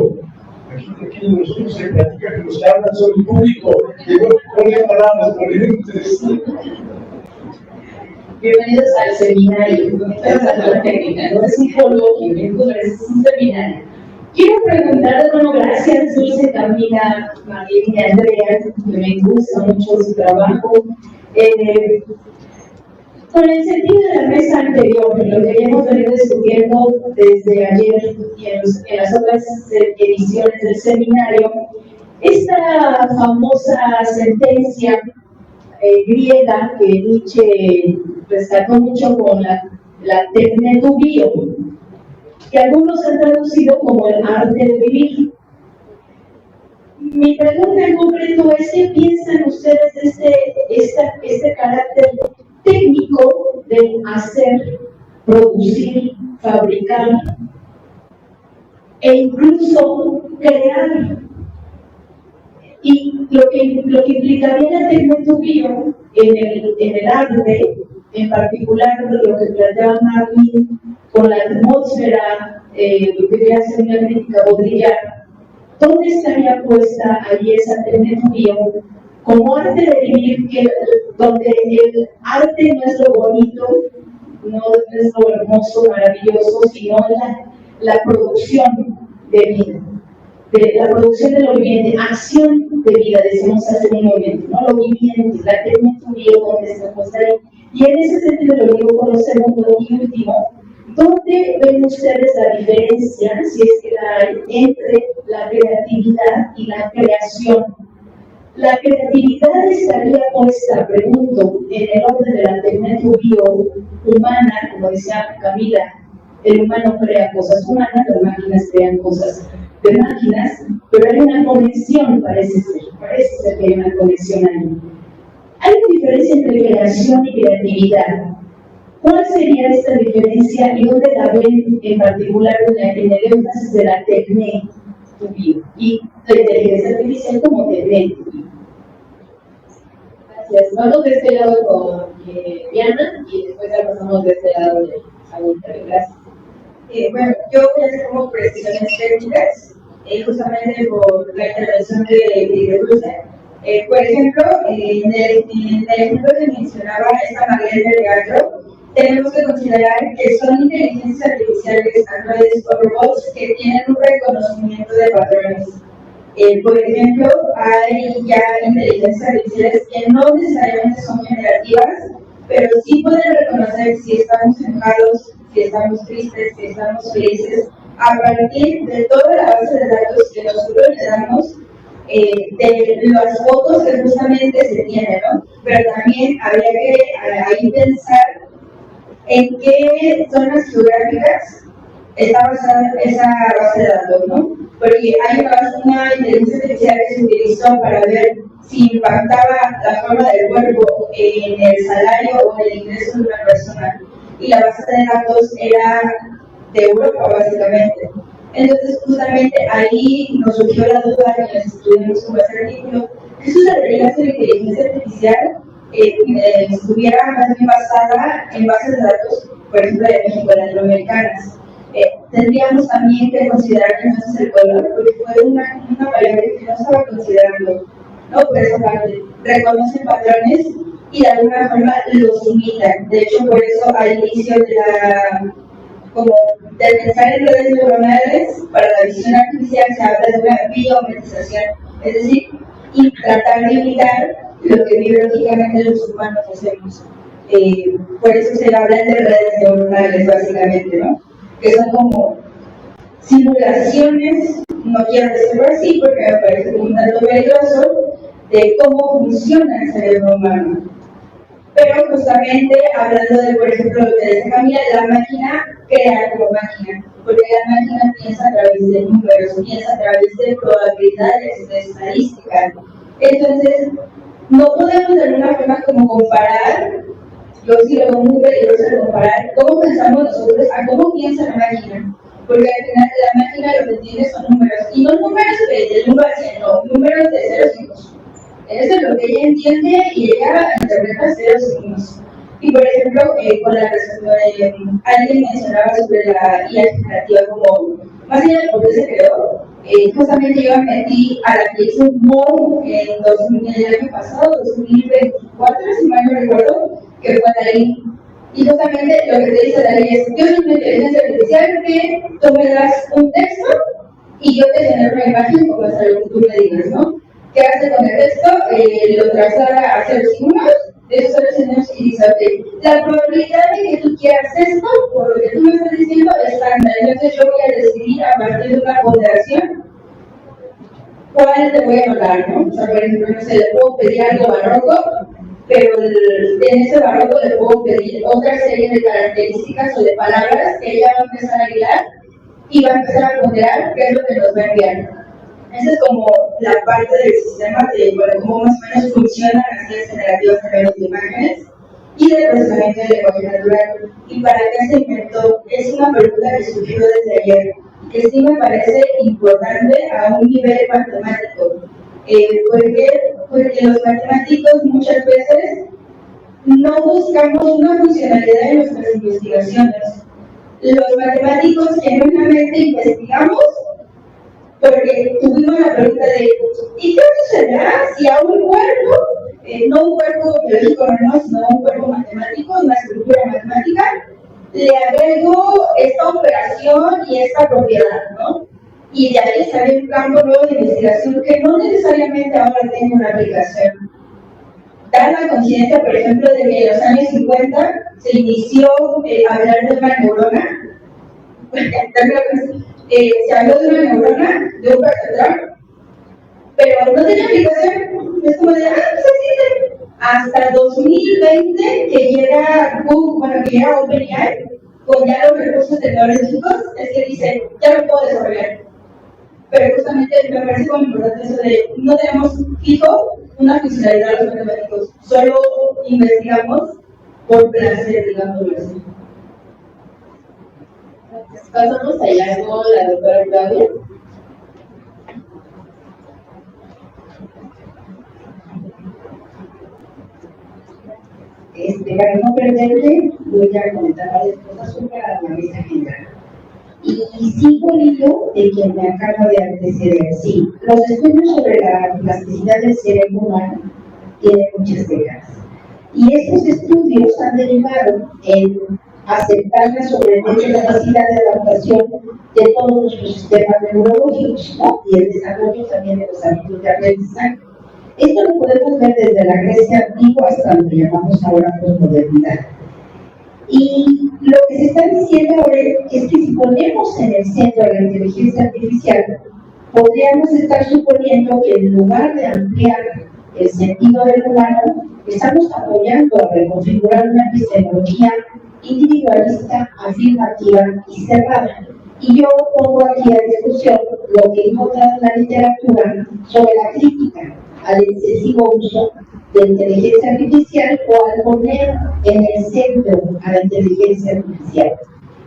[SPEAKER 5] Aquí nosotros se platica que los que hablan son el público, que ponen palabras,
[SPEAKER 3] Bienvenidos al seminario. No es un coloquio, es un seminario. Quiero preguntar, bueno, gracias Dulce, Camila, María y Andrea, que me gusta mucho su trabajo. Con el sentido de la mesa anterior, lo que hemos venido discutiendo desde ayer y en las otras ediciones del seminario, esta famosa sentencia griega que Nietzsche rescató mucho con la tecnetubio, que algunos han traducido como el arte de vivir. Mi pregunta en concreto es: ¿qué piensan ustedes de este carácter técnico de hacer, producir, fabricar e incluso crear? Y lo que implicaría la tecnotubio en el arte, en particular lo que planteaba Martín con la atmósfera, lo que quería hacer una crítica Baudrillard, ¿dónde estaría puesta ahí esa tecnotubio como arte de vivir, donde el arte no es lo bonito, no es lo hermoso, maravilloso, sino la producción de vida, de la producción de lo viviente, acción de vida, decimos hace un momento, ¿no? Lo viviente, la tecnología donde se muestra ahí. Y en ese sentido lo digo con lo segundo y último, ¿dónde ven ustedes la diferencia, si es que la hay, entre la creatividad y la creación? La creatividad estaría puesta, pregunto, en el orden de la tecnología humana, como decía Camila, el humano crea cosas humanas, las máquinas crean cosas de máquinas, pero hay una conexión, parece ser que hay una conexión ahí. Hay una diferencia entre creación y creatividad. ¿Cuál sería esta diferencia y dónde la ven en particular en el énfasis de la tecnología y la inteligencia artificial como tecnología?
[SPEAKER 1] Gracias. Vamos de este lado con Diana y después ya pasamos de este lado de Agustín. Gracias.
[SPEAKER 6] Bueno, yo voy a hacer como precisiones técnicas justamente por la intervención de Dulce. Por ejemplo, en el ejemplo que mencionaba esta María del Teatro, tenemos que considerar que son inteligencias artificiales, androides o robots que tienen un reconocimiento de patrones. Por ejemplo, hay ya inteligencias artificiales que no necesariamente son generativas, pero sí pueden reconocer si estamos enojados, si estamos tristes, si estamos felices, a partir de toda la base de datos que nosotros le damos, de las fotos que justamente se tienen, ¿no? Pero también habría que ahí pensar en qué zonas geográficas está basada esa base de datos, ¿no? Porque hay una inteligencia artificial que se utilizó para ver si impactaba la forma del cuerpo en el salario o en el ingreso de una persona. Y la base de datos era de Europa, básicamente. Entonces, justamente ahí nos surgió la duda y nos estudiamos con ese artículo. ¿Qué sucedería si la inteligencia artificial estuviera más bien basada en bases de datos, por ejemplo, de México, latinoamericanas? Tendríamos también que considerar entonces el color, porque fue una variable que no estaba considerando, ¿no? Por esa parte, reconocen patrones y de alguna forma los imitan. De hecho, por eso al inicio de pensar en redes neuronales, para la visión artificial se habla de una biomimetización, es decir, y tratar de imitar lo que biológicamente los humanos hacemos. Por eso se habla de redes neuronales, básicamente, ¿no? Que son como simulaciones, no quiero decirlo así porque me parece un dato peligroso, de cómo funciona el cerebro humano. Pero justamente hablando de, por ejemplo, lo que dice Camila, la máquina crea como máquina, porque la máquina piensa a través de números, piensa a través de probabilidades, de estadística. Entonces, no podemos de alguna forma como comparar, yo sí lo veo muy peligroso comparar cómo pensamos nosotros a cómo piensa la máquina, porque al final la máquina lo que tiene son números, y no números del 1 al 100, no, números de ceros y unos. Eso es lo que ella entiende y ella interpreta ceros y unos. Y por ejemplo, con la alguien mencionaba sobre la IA generativa como, más allá de por qué se creó, justamente yo me metí a la que hizo MON en el año pasado, 2024, si mal no recuerdo, que fue la ley. Y justamente lo que te dice la ley es, yo soy una inteligencia artificial que tú me das un texto y yo te genero una imagen como hasta lo que tú me digas, ¿no? ¿Qué hace con el texto? Lo traslada a ceros y unos, de esos ceros y unos, y dice, ok, la probabilidad de que tú quieras esto, por lo que tú me estás diciendo, es tanta. Entonces yo voy a decidir a partir de una ponderación cuál te voy a mandar, ¿no? O sea, por ejemplo, no sé, le puedo pedir algo barroco, pero en ese barroco le puedo pedir otra serie de características o de palabras que ella va a empezar a hilar y va a empezar a ponderar qué es lo que nos va a enviar. Esa es como la parte del sistema de cómo más o menos funcionan las redes generativas a través de imágenes y de procesamiento del lenguaje natural. Y para qué se inventó, es una pregunta que surgió desde ayer, que sí me parece importante a un nivel matemático. Porque los matemáticos muchas veces no buscamos una funcionalidad en nuestras investigaciones. Los matemáticos genuinamente investigamos porque tuvimos la pregunta de ¿y qué sucederá si a un cuerpo, no un cuerpo biológico, no, sino un cuerpo matemático, una estructura matemática, le agrego esta operación y esta propiedad, ¿no? Y de ahí sale un campo nuevo de investigación que no necesariamente ahora tiene una aplicación. Da la coincidencia, por ejemplo, de que en los años 50 se inició a hablar de una neurona, se habló de una neurona, de un perceptrón, pero no tenía aplicación. Es como de, pues existe. Hasta 2020 que llega Google, bueno, que llega OpenAI, con ya los recursos tecnológicos, es que dice, ya lo puedo desarrollar. Pero justamente me parece muy importante eso de, no tenemos fijo una funcionalidad de los matemáticos, solo investigamos por placer, digámoslo así.
[SPEAKER 1] Pasamos allá con la doctora Claudia.
[SPEAKER 7] Para no perderle, voy a comentar varias cosas sobre la mesa general. Y
[SPEAKER 6] Y sigo el hilo de quien me acaba de anteceder. Sí, los estudios sobre la plasticidad del cerebro humano tienen muchas décadas. Y estos estudios han derivado en aceptar la sobredeterminación capacidad de adaptación de todos nuestros sistemas neurológicos, ¿no? Y el desarrollo también de los hábitos de aprendizaje. Esto lo podemos ver desde la Grecia antigua hasta lo que llamamos ahora posmodernidad. Y lo que se está diciendo ahora es que si ponemos en el centro la inteligencia artificial, podríamos estar suponiendo que en lugar de ampliar el sentido del humano, estamos apoyando a reconfigurar una epistemología individualista, afirmativa y cerrada. Y yo pongo aquí a discusión lo que he encontrado en la literatura sobre la crítica al excesivo uso de la inteligencia artificial o al poner en el centro a la inteligencia artificial.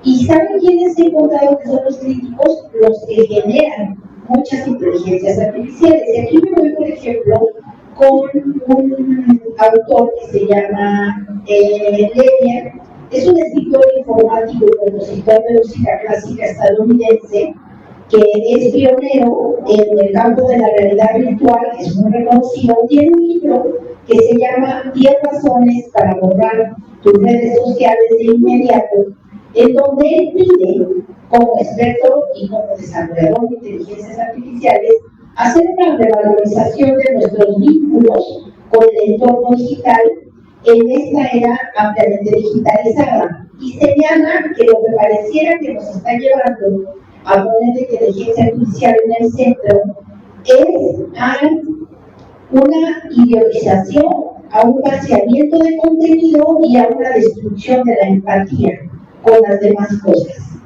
[SPEAKER 6] ¿Y saben quiénes he encontrado que son los críticos? Los que generan muchas inteligencias artificiales. Y aquí me voy, por ejemplo, con un autor que se llama Levian. Es un escritor informático y compositor de música clásica estadounidense que es pionero en el campo de la realidad virtual, es muy reconocido. Tiene un libro que se llama 10 razones para borrar tus redes sociales de inmediato, en donde él pide, como experto y como desarrollador de inteligencias artificiales, hacer una revalorización de nuestros vínculos con el entorno digital en esta era ampliamente digitalizada. Y señala que lo que pareciera que nos está llevando a poner la inteligencia artificial en el centro es a una ideologización, a un vaciamiento de contenido y a una destrucción de la empatía con las demás cosas.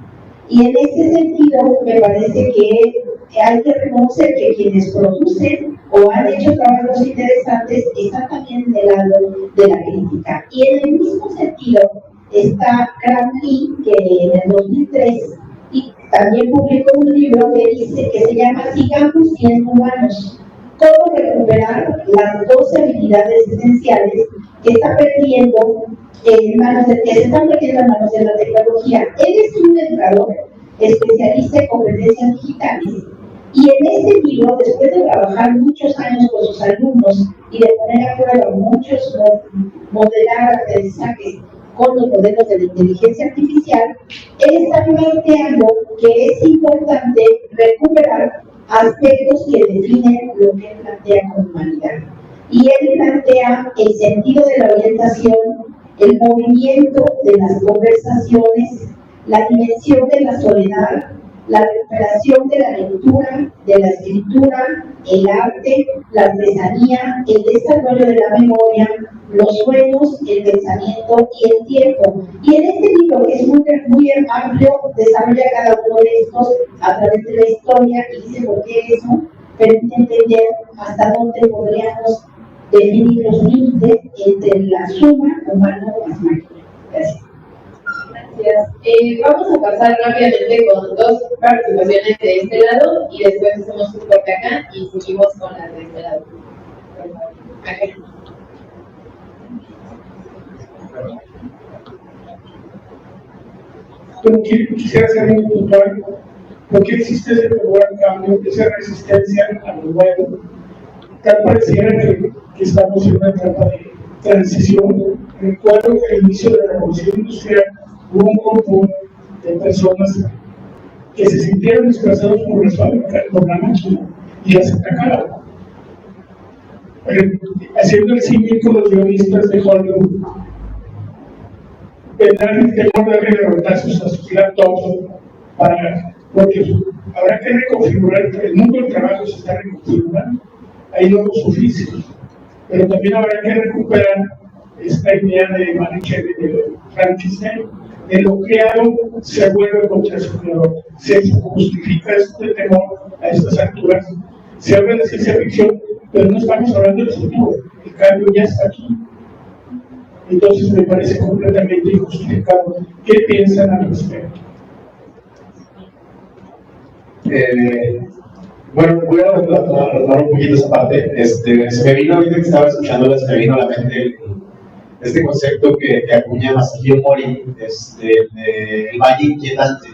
[SPEAKER 6] Y en ese sentido, me parece que hay que reconocer que quienes producen o han hecho trabajos interesantes están también del lado de la crítica. Y en el mismo sentido está Graham Lee, que en el 2003 y también publicó un libro que dice, que se llama Sigamos siendo humanos: cómo recuperar las dos habilidades esenciales que está perdiendo que se están perdiendo en manos de la tecnología. Él es un educador especialista en competencias digitales, y en este libro, después de trabajar muchos años con sus alumnos y de poner a prueba muchos modelar aprendizajes con los modelos de la inteligencia artificial, él está planteando que es importante recuperar aspectos que definen lo que él plantea como humanidad. Y él plantea el sentido de la orientación, el movimiento de las conversaciones, la dimensión de la soledad, la recuperación de la lectura, de la escritura, el arte, la artesanía, el desarrollo de la memoria, los sueños, el pensamiento y el tiempo. Y en este libro, que es muy amplio, desarrolla cada uno de estos a través de la historia y dice por qué eso permite entender hasta dónde podríamos definir los límites entre la suma humana más máquina. Gracias.
[SPEAKER 1] Gracias. Vamos a pasar rápidamente con dos participaciones de este lado y después hacemos un corte acá y seguimos con las de este lado. Acá.
[SPEAKER 5] Pero quisiera ser muy puntual, porque existe ese temor al cambio, esa resistencia a lo nuevo. Tal pareciera que estamos en una etapa de transición. Recuerdo que al inicio de la revolución industrial hubo un grupo de personas que se sintieron desplazados por las fábricas, por la máquina, y las atacaron. Haciendo el símil con los guionistas de Hollywood, tendrán el temor de darle derrotazos a sus laptops porque habrá que reconfigurar. El mundo del trabajo se está reconfigurando, hay nuevos oficios, pero también habrá que recuperar esta idea de Manichetti, de Frankenstein, de lo creado se vuelve contra su creador. Se justifica este temor a estas alturas. Se habla de ciencia ficción, pero no estamos hablando del futuro. El cambio ya está aquí. Entonces me parece completamente injustificado. ¿Qué piensan al respecto?
[SPEAKER 7] Bueno, voy a retomar un poquito esa parte. Se me vino, ahorita que estaba escuchándola, se me vino a la mente este concepto que acuña Masahiro Mori, el valle inquietante,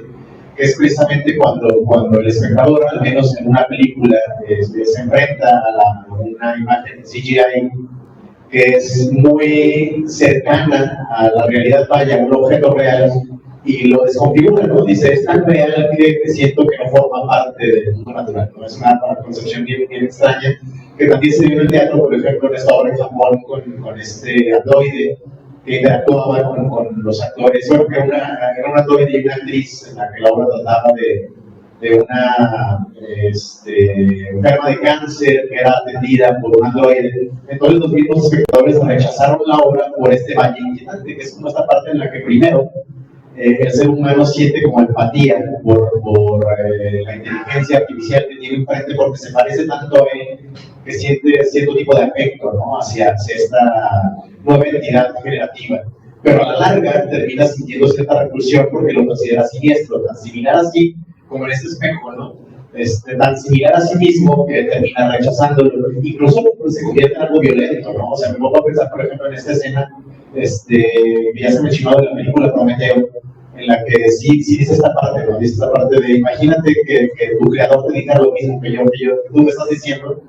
[SPEAKER 7] que es precisamente cuando el espectador, al menos en una película, se enfrenta a una imagen CGI que es muy cercana a la realidad, vaya, un objeto real, y lo desconfigura, ¿no? Dice, es tan real que siento que no forma parte del mundo natural, ¿no? Es una concepción bien extraña, que también se vio en el teatro, por ejemplo, en esta obra en Japón, con este androide, que interactuaba con los actores. Bueno, que era un androide y una actriz en la que la obra trataba de una enferma de cáncer que era atendida por un androide. Entonces los mismos espectadores rechazaron la obra por este valle inquietante, que es como esta parte en la que primero el ser humano siente como empatía por la inteligencia artificial que tiene enfrente, porque se parece tanto a él que siente cierto tipo de afecto, ¿no? hacia esta nueva entidad generativa. Pero a la larga termina sintiendo cierta repulsión porque lo considera siniestro, tan similar así como en este espejo, ¿no? Tan similar a sí mismo que termina rechazándolo, incluso se convierte en algo violento, ¿no? O sea, me pongo a pensar, por ejemplo, en esta escena que ya se mencionó de la película Prometeo, en la que sí dice esta parte, ¿no? Dice esta parte de, imagínate que tu creador te diga lo mismo que tú me estás diciendo,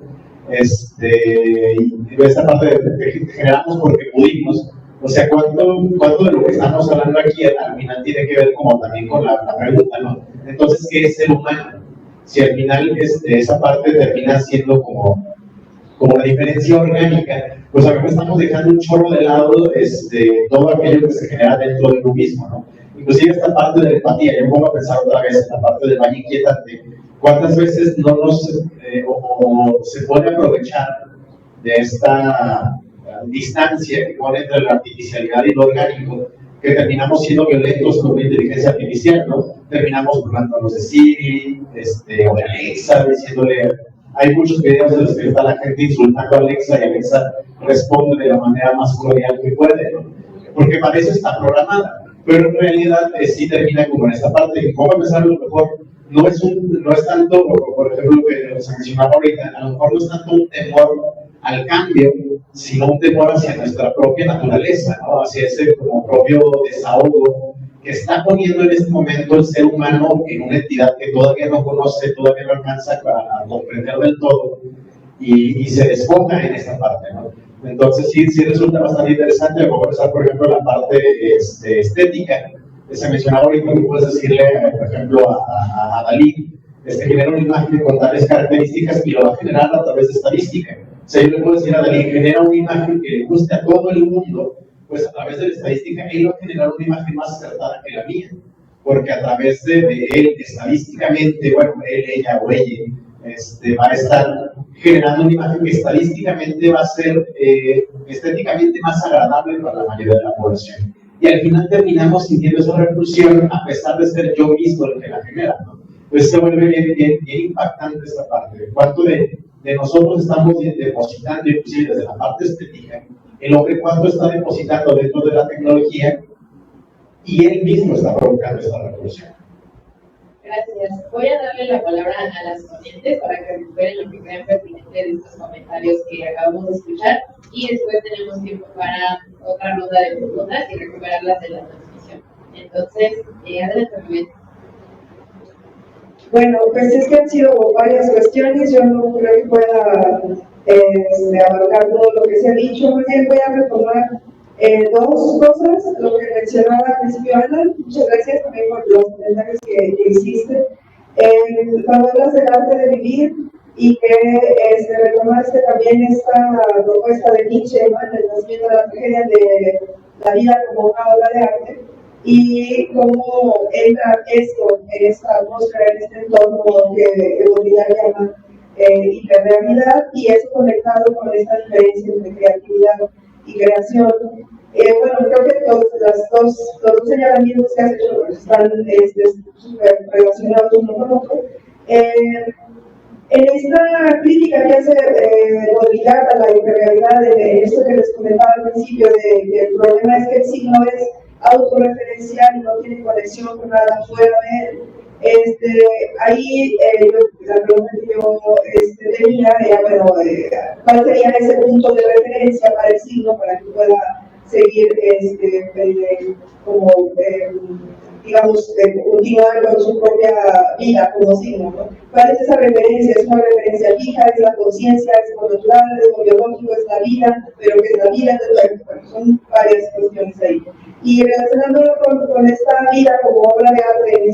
[SPEAKER 7] y esta parte de que generamos porque pudimos. O sea, ¿cuánto de lo que estamos hablando aquí al final tiene que ver como también con la pregunta, ¿no? Entonces, ¿qué es ser humano? Si al final esa parte termina siendo como la diferencia orgánica, pues a veces estamos dejando un chorro de lado todo aquello que se genera dentro de uno mismo, ¿no? Inclusive esta parte de la empatía, yo me pongo a pensar otra vez en la parte del valle inquietante, ¿cuántas veces no o se puede aprovechar de esta distancia que pone entre la artificialidad y lo orgánico, que terminamos siendo violentos con la inteligencia artificial, ¿no? Terminamos burlándonos de Siri, o de Alexa, diciéndole, hay muchos videos en los que está la gente insultando a Alexa y Alexa responde de la manera más cordial que puede, ¿no? Porque para eso está programada, pero en realidad sí termina como en esta parte, que como empezar a lo mejor no es tanto, por ejemplo, lo que se mencionaba ahorita, a lo mejor no es tanto un temor al cambio, sino un temor hacia nuestra propia naturaleza, ¿no? Hacia ese como propio desahogo que está poniendo en este momento el ser humano en una entidad que todavía no conoce, todavía no alcanza a comprender del todo, y se desfoca en esta parte, ¿no? Entonces sí resulta bastante interesante. Vamos a empezar, por ejemplo, la parte estética. Se mencionaba ahorita que puedes decirle, por ejemplo, a Dalí, genera una imagen con tales características y lo va a generar a través de estadística. O sea, yo le puedo decir a Dalí, genera una imagen que le guste a todo el mundo, pues a través de la estadística él va a generar una imagen más acertada que la mía, porque a través de él, estadísticamente, bueno, él, ella o ella, va a estar generando una imagen que estadísticamente va a ser estéticamente más agradable para la mayoría de la población. Y al final terminamos sintiendo esa repulsión a pesar de ser yo mismo el que la genera, ¿no? Entonces se vuelve bien impactante esta parte. ¿Cuánto de nosotros estamos depositando, inclusive desde la parte estética, el hombre cuánto está depositando dentro de la tecnología y él mismo está provocando esta revolución?
[SPEAKER 1] Gracias. Voy a darle la palabra a las ponentes para que recuperen lo que crean pertinente de estos comentarios que acabamos de escuchar y después tenemos tiempo para otra ronda de preguntas y recuperarlas de la transmisión. Entonces, adelante, Rubén.
[SPEAKER 2] Bueno, pues es que han sido varias cuestiones, yo no creo que pueda abarcar todo lo que se ha dicho. Muy bien, voy a retomar dos cosas, lo que mencionaba al principio Ana, muchas gracias también por los comentarios que hiciste. Cuando hablas del arte de vivir y que retomaste también esta propuesta de Nietzsche, ¿no? En el nacimiento de la tragedia de la vida como una obra de arte, y cómo entra esto en esta atmósfera, en este entorno que Baudrillard llama hiperrealidad, y eso conectado con esta diferencia entre creatividad y creación. Bueno, creo que los dos señalamientos que has hecho están súper relacionados uno con otro. En esta crítica que hace Baudrillard a la hiperrealidad, en esto que les comentaba al principio, de que el problema es que el signo es autorreferencial y no tiene conexión con nada fuera de él. Ahí la pregunta que yo tenía era, bueno, ¿cuál sería ese punto de referencia para el signo para que pueda seguir como digamos, continuar con su propia vida como signo, ¿no? ¿Cuál es esa referencia? ¿Es una referencia fija? ¿Es la conciencia? ¿Es lo natural? ¿Es lo biológico? ¿Es la vida? ¿Pero qué es la vida? Entonces, bueno, son varias cuestiones ahí. Y relacionándolo con esta vida como obra de arte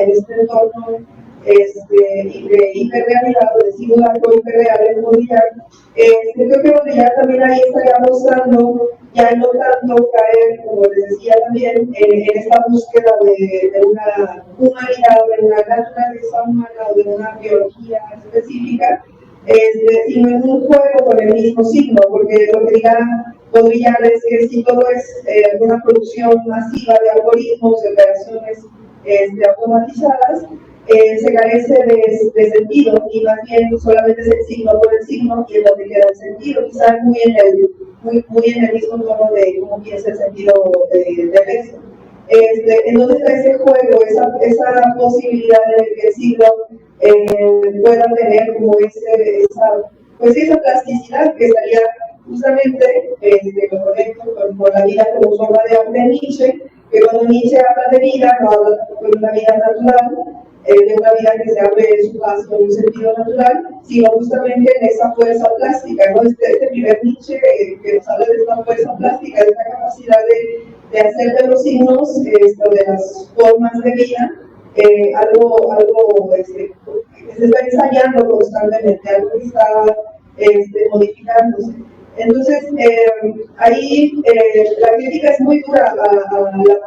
[SPEAKER 2] en este entorno de hiperrealidad o de simulacro hiperreal en Baudrillard, creo que Baudrillard también ahí estaría mostrando ya no tanto caer, como les decía también, en esta búsqueda de una humanidad, de una naturaleza humana o de una biología específica, sino en un juego con el mismo signo, porque lo que dirá Baudrillard es que si todo es una producción masiva de algoritmos, de operaciones automatizadas, se carece de sentido y más bien solamente es el signo por el signo y es donde queda el sentido, quizás muy en el mismo tono de cómo piensa el sentido de Bessel. Entonces ese juego, esa posibilidad de que el signo pueda tener como esa plasticidad que estaría justamente con la vida como forma de arte de Nietzsche, que cuando Nietzsche habla de vida, no habla de una vida natural, de una vida que se abre su paso en un sentido natural, sino justamente en esa fuerza plástica, ¿no? Este primer Nietzsche que nos habla de esta fuerza plástica, de esta capacidad de hacer de los signos, de las formas de vida, algo que se está ensayando constantemente, algo que está modificándose. Entonces, ahí la crítica es muy dura a la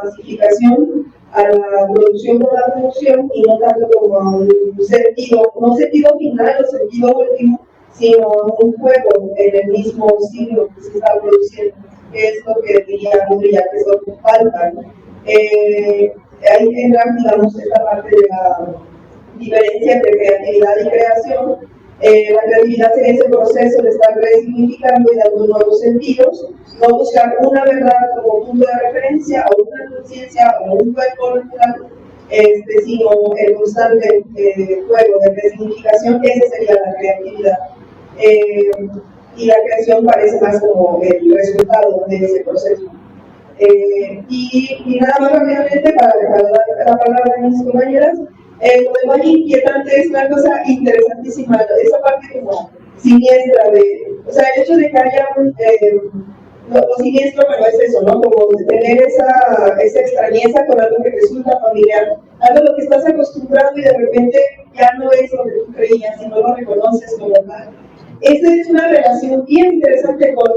[SPEAKER 2] masificación, a la producción por la producción y no tanto como a un sentido, no sentido final o sentido último, sino un juego en el mismo siglo que se está produciendo, que es lo que diría Baudrillard, que eso falta. Ahí tendrán, digamos, esta parte de la diferencia entre creatividad y creación. La creatividad en ese proceso de estar resignificando y dando nuevos sentidos, no buscar una verdad como punto de referencia o una conciencia o un cuerpo natural, sino el constante juego de resignificación. Esa sería la creatividad. Y la creación parece más como el resultado de ese proceso. Y nada más rápidamente para dar la palabra a mis compañeras. Lo de más inquietante es una cosa interesantísima, esa parte como siniestra o sea, el hecho de que haya lo siniestro, pero es eso, ¿no? Como tener esa extrañeza con algo que resulta familiar, algo a lo que estás acostumbrado y de repente ya no es lo que tú creías y no lo reconoces como tal. Esa es una relación bien interesante con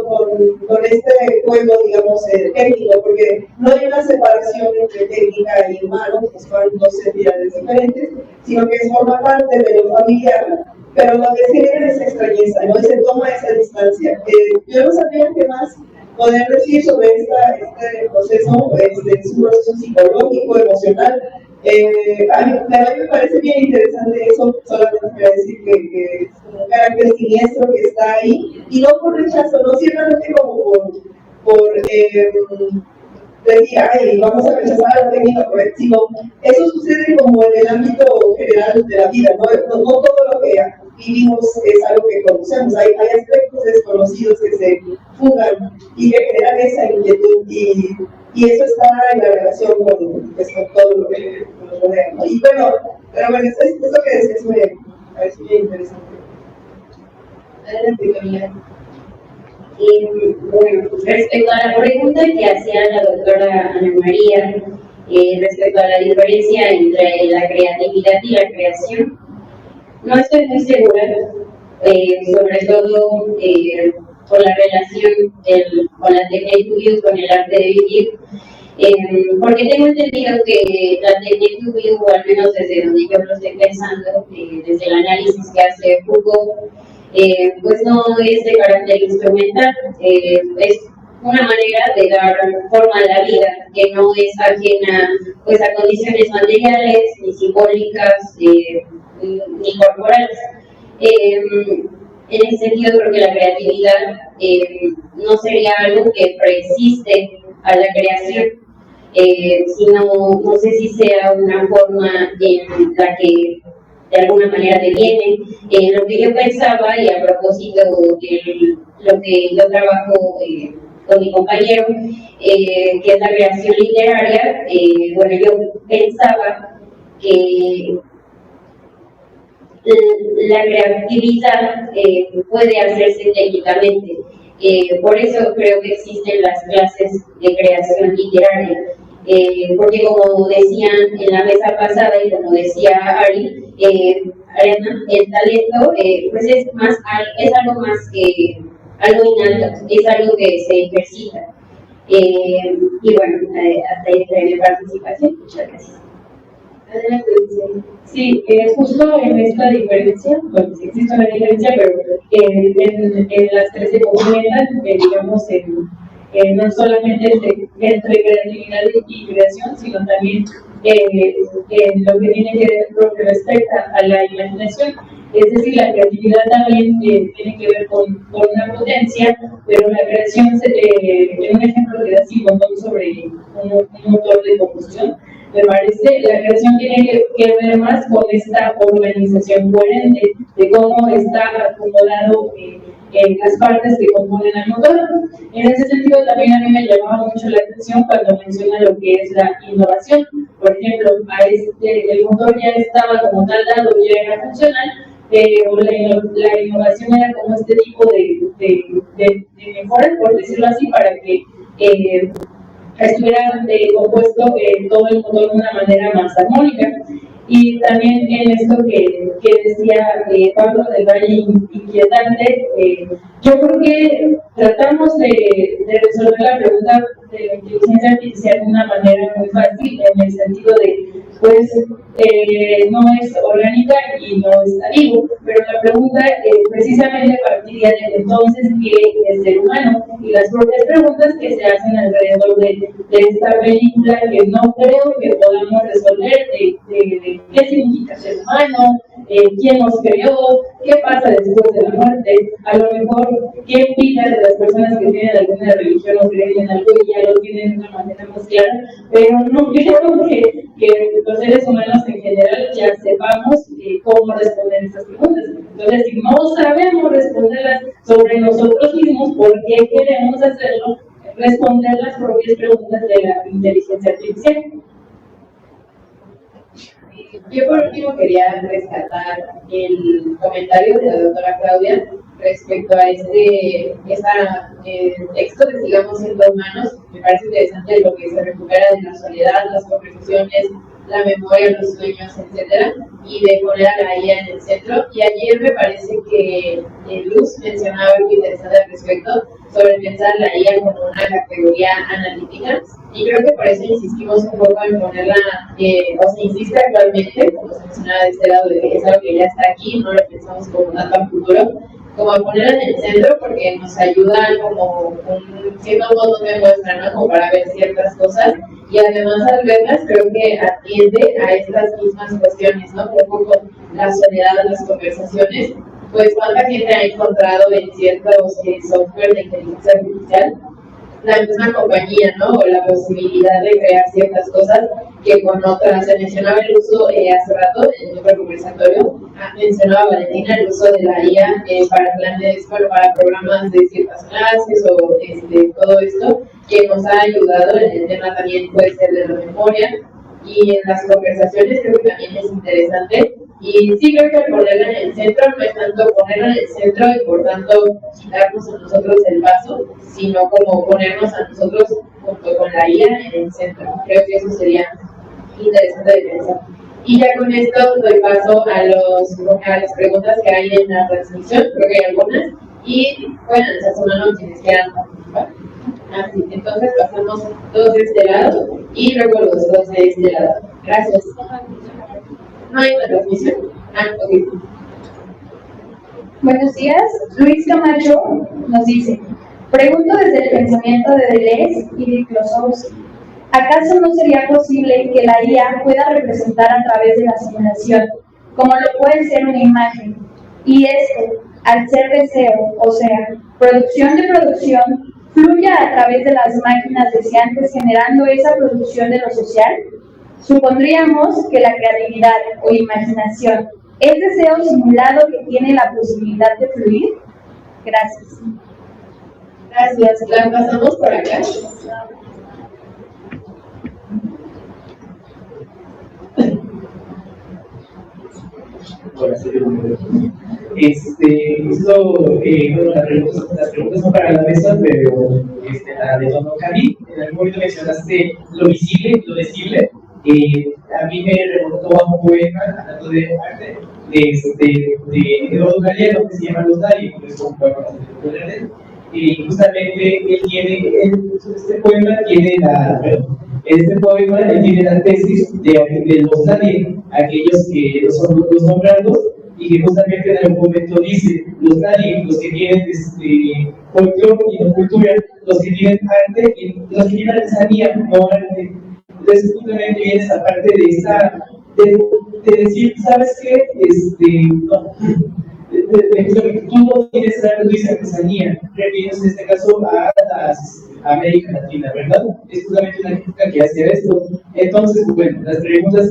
[SPEAKER 2] este juego, digamos, técnico, porque no hay una separación entre técnica y humano, que son dos entidades diferentes, sino que forma parte de lo familiar, pero lo que genera esa extrañeza, ¿no? Se toma esa distancia. Yo no sabía qué más poder decir sobre este proceso, es un proceso psicológico, emocional. A mí me parece bien interesante eso, solamente voy a decir que es un carácter siniestro que está ahí, y no por rechazo, no simplemente como por decir, ay, vamos a rechazar la técnica correcta, sino eso sucede como en el ámbito general de la vida, no todo lo que vivimos es algo que conocemos, hay aspectos desconocidos que se fugan y que generan esa inquietud, y eso está en la relación con todo lo que nos rodea, ¿no? Y bueno, pero bueno, eso que decías me parece bien interesante. Adelante, Camila.
[SPEAKER 3] Bueno, respecto a la pregunta que hacía la doctora Ana María, respecto a la diferencia entre la creatividad y la creación, no estoy muy segura, sobre todo con la relación con la Technique to View, con el arte de vivir, porque tengo entendido que la Technique to View, o al menos desde donde yo lo estoy pensando, desde el análisis que hace Foucault, pues no es de carácter instrumental, es una manera de dar forma a la vida que no es ajena pues a condiciones materiales, ni simbólicas, ni corporales. En ese sentido creo que la creatividad no sería algo que preexiste a la creación, sino no sé si sea una forma en la que de alguna manera deviene. Lo que yo pensaba, y a propósito de lo que yo trabajo mi compañero, que es la creación literaria. Bueno, yo pensaba que la creatividad puede hacerse técnicamente. Por eso creo que existen las clases de creación literaria. Porque como decían en la mesa pasada y como decía Ariana, el talento pues es algo más que algo innato, es algo que se ejercita. Y bueno, hasta ahí está mi participación. Muchas gracias.
[SPEAKER 1] Adelante.
[SPEAKER 4] Sí, justo en esta diferencia, bueno, sí existe una diferencia, pero en las tres se complementan, digamos, no solamente entre creatividad y creación, sino también en lo que tiene que ver con lo que respecta a la imaginación. Es decir, la creatividad también tiene que ver con una potencia, pero la creación, en un ejemplo que da así, sobre un motor de combustión, me parece, la creación tiene que ver más con esta organización coherente de cómo está acomodado las partes que componen el motor. En ese sentido, también a mí me llamaba mucho la atención cuando menciona lo que es la innovación. Por ejemplo, el motor ya estaba como tal dado, ya era funcional, pero la innovación era como este tipo de mejoras, por decirlo así, para que estuviera compuesto todo el motor de una manera más armónica. Y también en esto que decía Pablo del Valle inquietante, yo creo que tratamos de resolver la pregunta de la inteligencia artificial de una manera muy fácil, en el sentido de, pues, no es orgánica y no está vivo, pero la pregunta precisamente partiría de entonces qué es el ser humano, y las propias preguntas que se hacen alrededor de esta película, que no creo que podamos resolver, de qué significa ser humano, quién nos creó, qué pasa después de la muerte, a lo mejor qué opina de las personas que tienen alguna religión o creen en algo y ya lo tienen de una manera más clara, pero no creo que los seres humanos en general ya sepamos cómo responder estas preguntas. Entonces, si no sabemos responderlas sobre nosotros mismos, ¿por qué queremos hacerlo? Responder las propias preguntas de la inteligencia artificial.
[SPEAKER 1] Yo por último quería rescatar el comentario de la doctora Claudia respecto a este texto de Sigamos Siendo Humanos. Me parece interesante lo que se recupera de la soledad, las conversaciones, la memoria, los sueños, etcétera, y de poner a la IA en el centro. Y ayer me parece que Luz mencionaba algo interesante al respecto sobre pensar la IA como una categoría analítica, y creo que por eso insistimos un poco en ponerla, o se insiste actualmente, como se mencionaba de este lado, de que es algo que ya está aquí, no lo pensamos como tanto a futuro, como a ponerla en el centro, porque nos ayuda como siendo un botón de muestra, ¿no? Como para ver ciertas cosas, y además al verlas creo que atiende a estas mismas cuestiones, ¿no? Un poco la soledad, las conversaciones, pues cuánta gente ha encontrado en ciertos software de inteligencia artificial la misma compañía, ¿no? O la posibilidad de crear ciertas cosas que con otras. Se mencionaba el uso hace rato en otro conversatorio, mencionaba Valentina el uso de la IA para planes, bueno, para programas de ciertas clases o todo esto que nos ha ayudado. En el tema también puede ser de la memoria, y en las conversaciones creo que también es interesante. Y sí creo que ponerla en el centro no es tanto ponerla en el centro y por tanto quitarnos a nosotros el paso, sino como ponernos a nosotros junto con la IA en el centro. Creo que eso sería interesante de pensar. Y ya con esto doy paso a las preguntas que hay en la transmisión, creo que hay algunas, y pueden alzar su mano quienes quieran participar. Así, entonces pasamos todos de este lado y luego los dos de este lado. Gracias. No hay una transmisión. Ok.
[SPEAKER 8] Buenos días, Luis Camacho nos dice: pregunto desde el pensamiento de Deleuze y de Klosowski, ¿acaso no sería posible que la IA pueda representar a través de la simulación, como lo puede ser una imagen? Y esto, al ser deseo, o sea, producción de producción, fluya a través de las máquinas deseantes generando esa producción de lo social. Supondríamos que la creatividad o imaginación es deseo simulado que tiene la posibilidad de fluir. Gracias.
[SPEAKER 1] Gracias, la pasamos por acá.
[SPEAKER 9] Bueno, las preguntas son para la mesa, pero la de Don Cami, en algún momento mencionaste lo visible, lo decible. A mí me remontó a un poema, hablando de arte, de Eduardo Galeano, que se llama Los Dari, que es un poema bastante popular. Y justamente él tiene, este poema él tiene la tesis de los Dari, aquellos que son los nombrados, y que justamente en algún momento dice, los Dari, los que tienen folclore y no cultura, los que tienen arte y los que tienen artesanía, no arte. Entonces justamente viene esa parte de decir, ¿sabes qué? Tú no tienes arte, tú dices artesanía, refiriéndose en este caso a América Latina, ¿verdad? Es justamente una crítica que hace esto. Entonces, bueno, las preguntas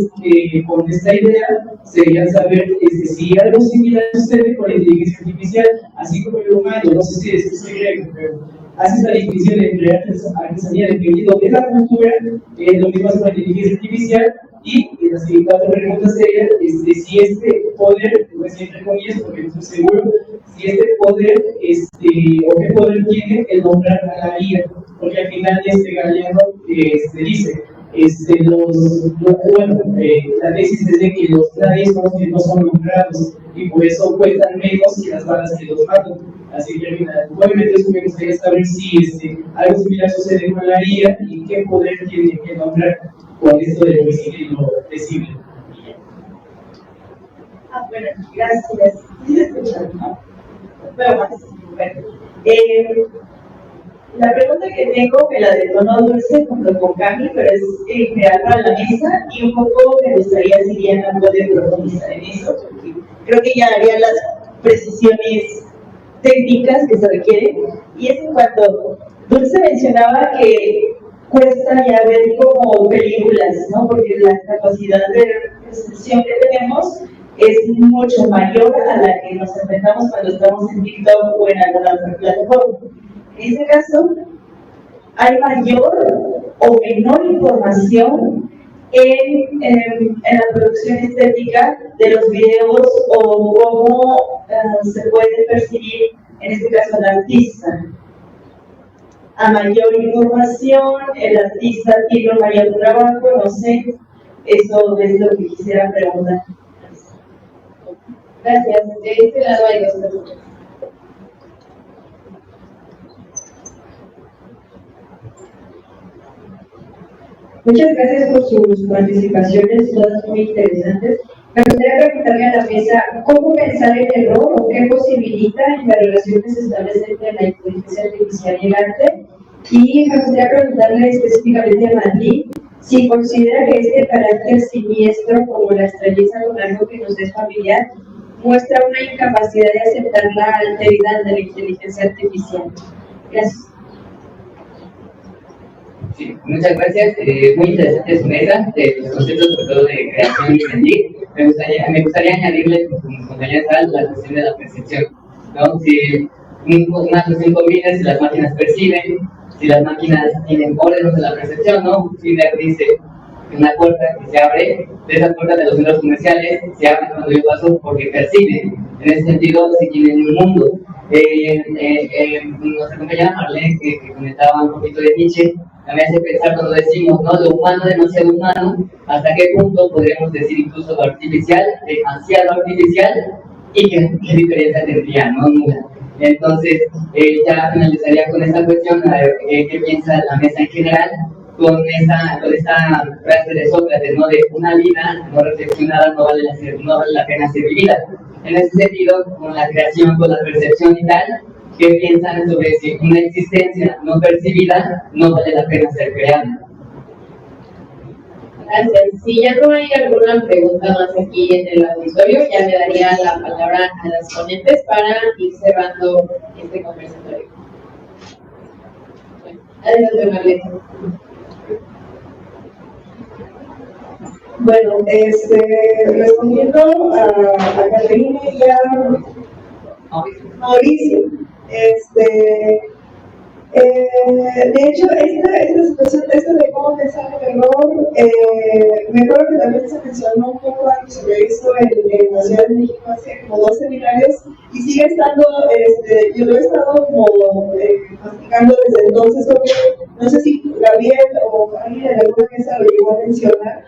[SPEAKER 9] con esta idea serían saber si algo similar sucede con la inteligencia artificial, así como el humano, no sé si es griego, pero hace esa distinción entre artesanía dependiendo de la cultura, lo mismo hace con la inteligencia artificial. Y las cuatro preguntas serían si este poder, pues entre comillas, porque no estoy seguro, si este poder, o qué poder tiene el nombrar a la IA, porque al final Galeano dice, la tesis es de que los tradis no son nombrados y por eso cuentan menos que las balas que los matan. Así termina. Obviamente eso me gustaría saber si algo similar sucede con la IA y qué poder tiene que nombrar con esto de lo visible y lo decible.
[SPEAKER 6] Bueno, gracias. ¿Sí escuchan? ¿No? Veo más. Bueno. La pregunta que tengo me la detonó Dulce junto con Cami, pero es general para la mesa y un poco me gustaría si Diana puede profundizar en eso, porque creo que ya haría las precisiones técnicas que se requieren. Y es en cuanto Dulce mencionaba que cuesta ya ver como películas, ¿no? Porque la capacidad de percepción que tenemos es mucho mayor a la que nos enfrentamos cuando estamos en TikTok o en alguna otra plataforma. En este caso, hay mayor o menor información en la producción estética de los videos o cómo se puede percibir, en este caso, al artista. A mayor información, el artista tiene un mayor trabajo, no sé, eso es lo que quisiera preguntar.
[SPEAKER 1] Gracias. De este lado hay dos preguntas.
[SPEAKER 8] Muchas gracias por sus participaciones, todas muy interesantes. Me gustaría preguntarle a la mesa cómo pensar el error o qué posibilita en la relación que se establece entre la inteligencia artificial y el arte. Y me gustaría preguntarle específicamente a Madrid si considera que este carácter siniestro, como la extrañeza con algo que nos es familiar, muestra una incapacidad de aceptar la alteridad de la inteligencia artificial. Gracias.
[SPEAKER 10] Sí, muchas gracias. Muy interesante su mesa, los conceptos sobre todo de creación y sentir. Me gustaría añadirle, como compañera Sal, la cuestión de la percepción, ¿no? Si una cuestión combina, si las máquinas perciben, si las máquinas tienen órdenes de la percepción, ¿no? Schiller dice que una puerta que se abre, de esas puertas de los centros comerciales, se abre cuando yo paso porque perciben. En ese sentido, si tienen un mundo. Nuestra compañera Marlene, que comentaba un poquito de Nietzsche, me hace pensar cuando decimos, ¿no? Lo humano es demasiado humano, hasta qué punto podríamos decir incluso lo artificial, demasiado artificial, y qué diferencia tendría, ¿no? Nula. Entonces, ya finalizaría con esta cuestión, a ver qué piensa la mesa en general, con esta frase de Sócrates, ¿no? De una vida no reflexionada no vale la pena ser vivida. En ese sentido, con la creación, con la percepción y tal, ¿qué piensan sobre si una existencia no percibida no vale la pena ser creada?
[SPEAKER 1] Gracias. Si ya no hay alguna pregunta más aquí en el auditorio, ya le daría la palabra a las ponentes para ir cerrando este conversatorio. Adelante, Marlene.
[SPEAKER 2] Bueno, respondiendo a Catalina y a Mauricio, De hecho, esta situación, esto de cómo pensar el error, me acuerdo que también se mencionó un poco antes sobre esto en la Ciudad de México hace como 2 seminarios y sigue estando, yo lo he estado como masticando desde entonces, porque no sé si Gabriel o alguien en alguna mesa lo llegó a mencionar,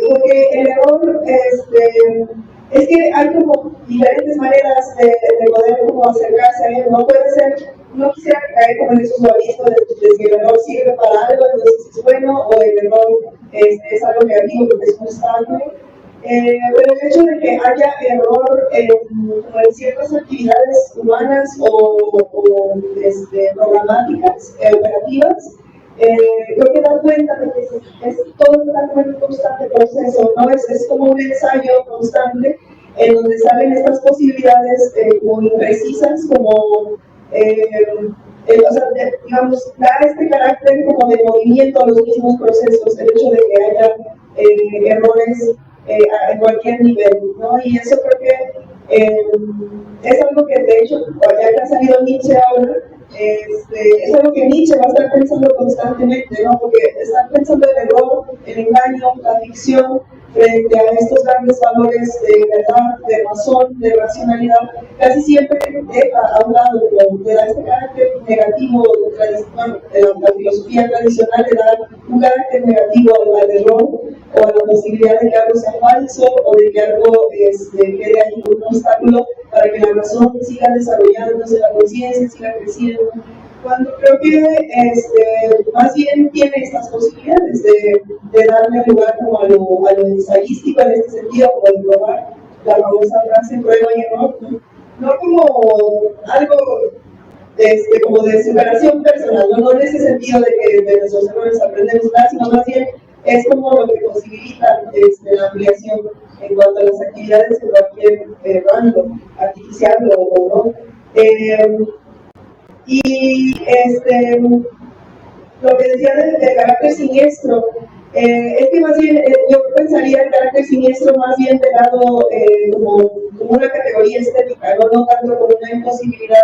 [SPEAKER 2] porque el error es que hay como diferentes maneras de poder como acercarse a él, no puede ser. No quisiera caer como en esos dualismos de si el error sirve para algo, entonces es bueno, o el error es algo negativo porque es constante. Pero el hecho de que haya error en ciertas actividades humanas o programáticas, operativas, creo que da cuenta de que todo está como en un constante proceso, ¿no? Es como un ensayo constante en donde salen estas posibilidades muy precisas, como o sea, digamos, da este carácter como de movimiento a los mismos procesos, el hecho de que haya errores en cualquier nivel, ¿no? Y eso creo que es algo que de hecho, ya que ha salido Nietzsche ahora, es algo que Nietzsche va a estar pensando constantemente, ¿no? Porque está pensando el error, el engaño, la ficción, frente a estos grandes valores de verdad, de razón, de racionalidad, casi siempre deja a un lado, le da este carácter negativo de la filosofía tradicional, le da un carácter negativo al error o a la posibilidad de que algo sea falso o de que algo quede ahí un obstáculo para que la razón siga desarrollándose, la conciencia siga creciendo. Cuando creo que más bien tiene estas posibilidades de darle lugar como a lo ensayístico en este sentido, como de probar la famosa frase prueba y error, no como algo como de superación personal, no en ese sentido de que de nuestros errores aprendemos nada, sino más bien es como lo que posibilita la ampliación en cuanto a las actividades de cualquier rango, artificial o no. Y lo que decía del carácter siniestro, es que más bien yo pensaría el carácter siniestro más bien de lado como una categoría estética, no tanto como una imposibilidad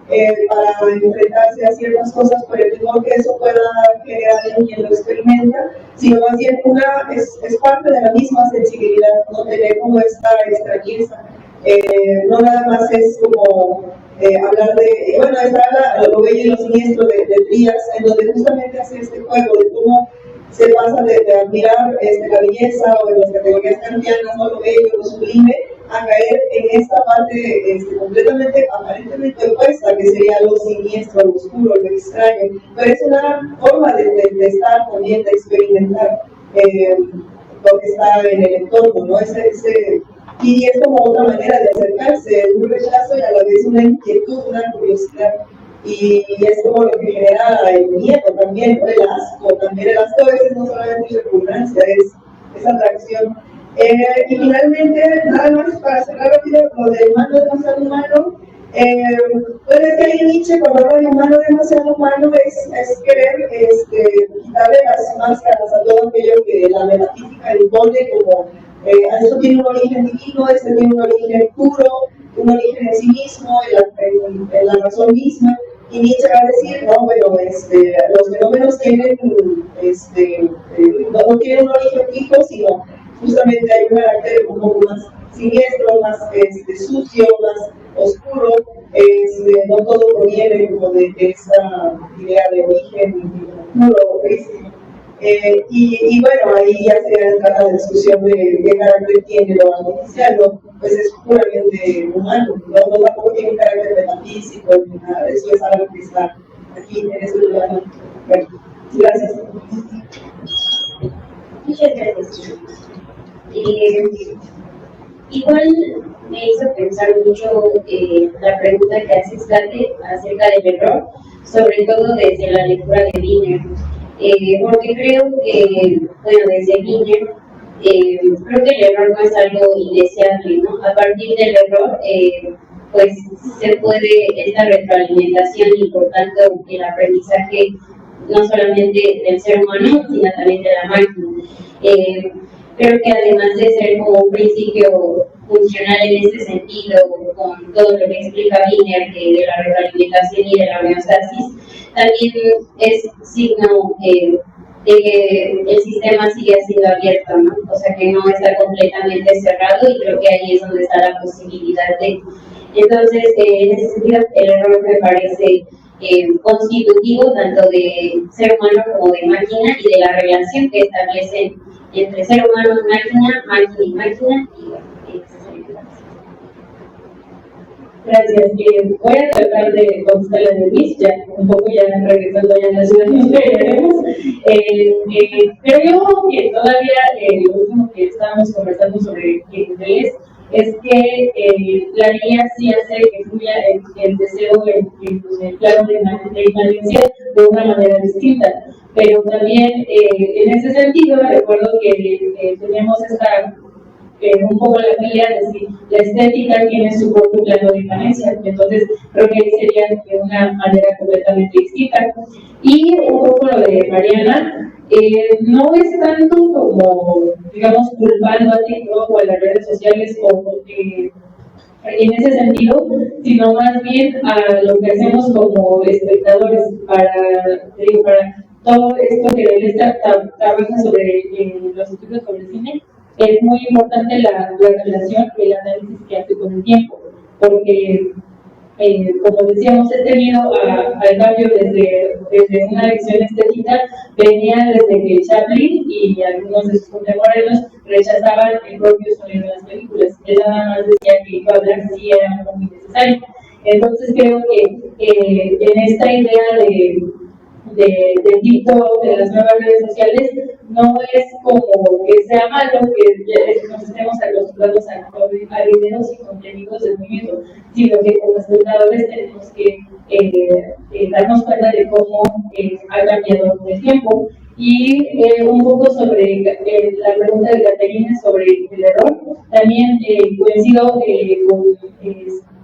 [SPEAKER 2] para enfrentarse a ciertas cosas por el temor que eso pueda generar en quien lo experimenta, sino más bien es parte de la misma sensibilidad, no tener como esta extrañeza. No nada más es como hablar de, bueno, está lo bello y lo siniestro de Trías, en donde justamente hace este juego de cómo se pasa de admirar la belleza o en las categorías kantianas, ¿no? Lo bello, lo sublime, a caer en esta parte completamente, aparentemente opuesta, que sería lo siniestro, lo oscuro, lo extraño, pero es una forma de estar también, de experimentar lo que está en el entorno, ¿no? Y es como otra manera de acercarse, un rechazo y a la vez una inquietud, una curiosidad. Y es como lo que genera el miedo también, ¿no? El asco a veces no solamente es repugnancia, es atracción. Y finalmente, nada más para cerrar rápido, lo del humano demasiado humano. Bueno, es que ahí Nietzsche, cuando habla de humano demasiado humano, es querer quitarle las máscaras a todo aquello que la metafísica impone, como esto tiene un origen divino, este tiene un origen puro, un origen en sí mismo, en la razón misma. Y Nietzsche va a decir, no, bueno, los fenómenos tienen, no tienen un origen fijo, sino justamente hay un carácter un poco más siniestro, más sucio, más oscuro, no todo proviene como de esa idea de origen puro, y bueno, ahí ya se entra la discusión de qué carácter tiene lo artificial, ¿no? Pues es puramente humano, no tampoco tiene un carácter metafísico, ni nada, eso es algo que está aquí en este lugar. Bueno, gracias.
[SPEAKER 3] Muchas gracias. Igual me hizo pensar mucho la pregunta que hace Skate acerca del error, sobre todo desde la lectura de Wiener. Porque creo que, bueno, desde Wiener, creo que el error no es algo indeseable, ¿no? A partir del error, pues se puede esta retroalimentación y por tanto el aprendizaje no solamente del ser humano, sino también de la máquina. Creo que además de ser como un principio funcional en ese sentido, con todo lo que explica Wiener de la retroalimentación y de la homeostasis, también es signo de que el sistema sigue siendo abierto, ¿no? O sea, que no está completamente cerrado, y creo que ahí es donde está la posibilidad de. Entonces, en ese sentido, el error me parece constitutivo tanto de ser humano como de máquina, y de la relación que establecen entre ser humano y máquina, máquina y máquina, y bueno, esa sería la razón.
[SPEAKER 4] Gracias. Voy a tratar de contestar la de Luis, ya un poco ya regresando ya a la ciudad que veremos. Creo que todavía lo último que estábamos conversando sobre inglés es que la guía sí hace que fluya el deseo en el plano de inmanencia de una manera distinta. Pero también en ese sentido recuerdo que teníamos esta un poco la guía de si la estética tiene su propio plano de inmanencia, entonces creo que ahí sería de una manera completamente distinta. Y un poco lo de Mariana, no es tanto como, digamos, culpando a TikTok o a las redes sociales o en ese sentido, sino más bien a lo que hacemos como espectadores para todo esto que él trabaja sobre los estudios sobre cine. Es muy importante la relación y el análisis que hace con el tiempo, porque, como decíamos, al cambio desde una visión estética, venía desde que Chaplin y algunos de sus contemporáneos rechazaban el propio sonido de las películas. Él nada más decía que iba a hablar si era muy necesario. Entonces creo que en esta idea de TikTok, de las nuevas redes sociales, no es como que sea malo que nos estemos acostumbrados a videos y contenidos de movimiento, sino que como espectadores tenemos que darnos cuenta de cómo ha cambiado el tiempo. Y un poco sobre la pregunta de Caterina sobre el error, también coincido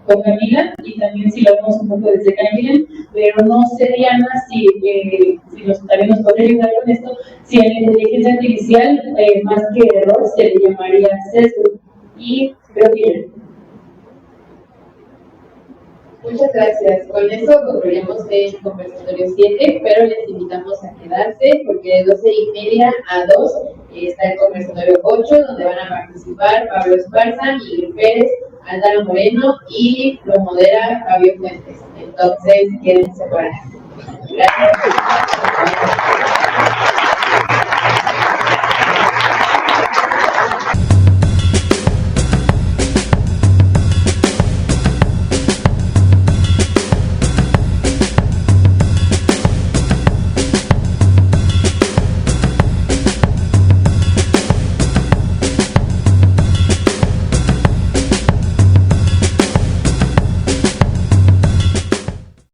[SPEAKER 4] con Camila, y también si lo vemos un poco desde Camila, pero no sé, Diana, si también nos podría ayudar con esto, si en la inteligencia artificial, más que error, se le llamaría sesgo. Y creo que
[SPEAKER 1] muchas gracias. Con eso concluimos el conversatorio 7, pero les invitamos a quedarse porque de 12:30 a 2 está el conversatorio 8, donde van a participar Pablo Esparza, Miguel Pérez, Aldana Moreno, y lo modera Fabio Fuentes. Entonces, quédense por ahí. Gracias.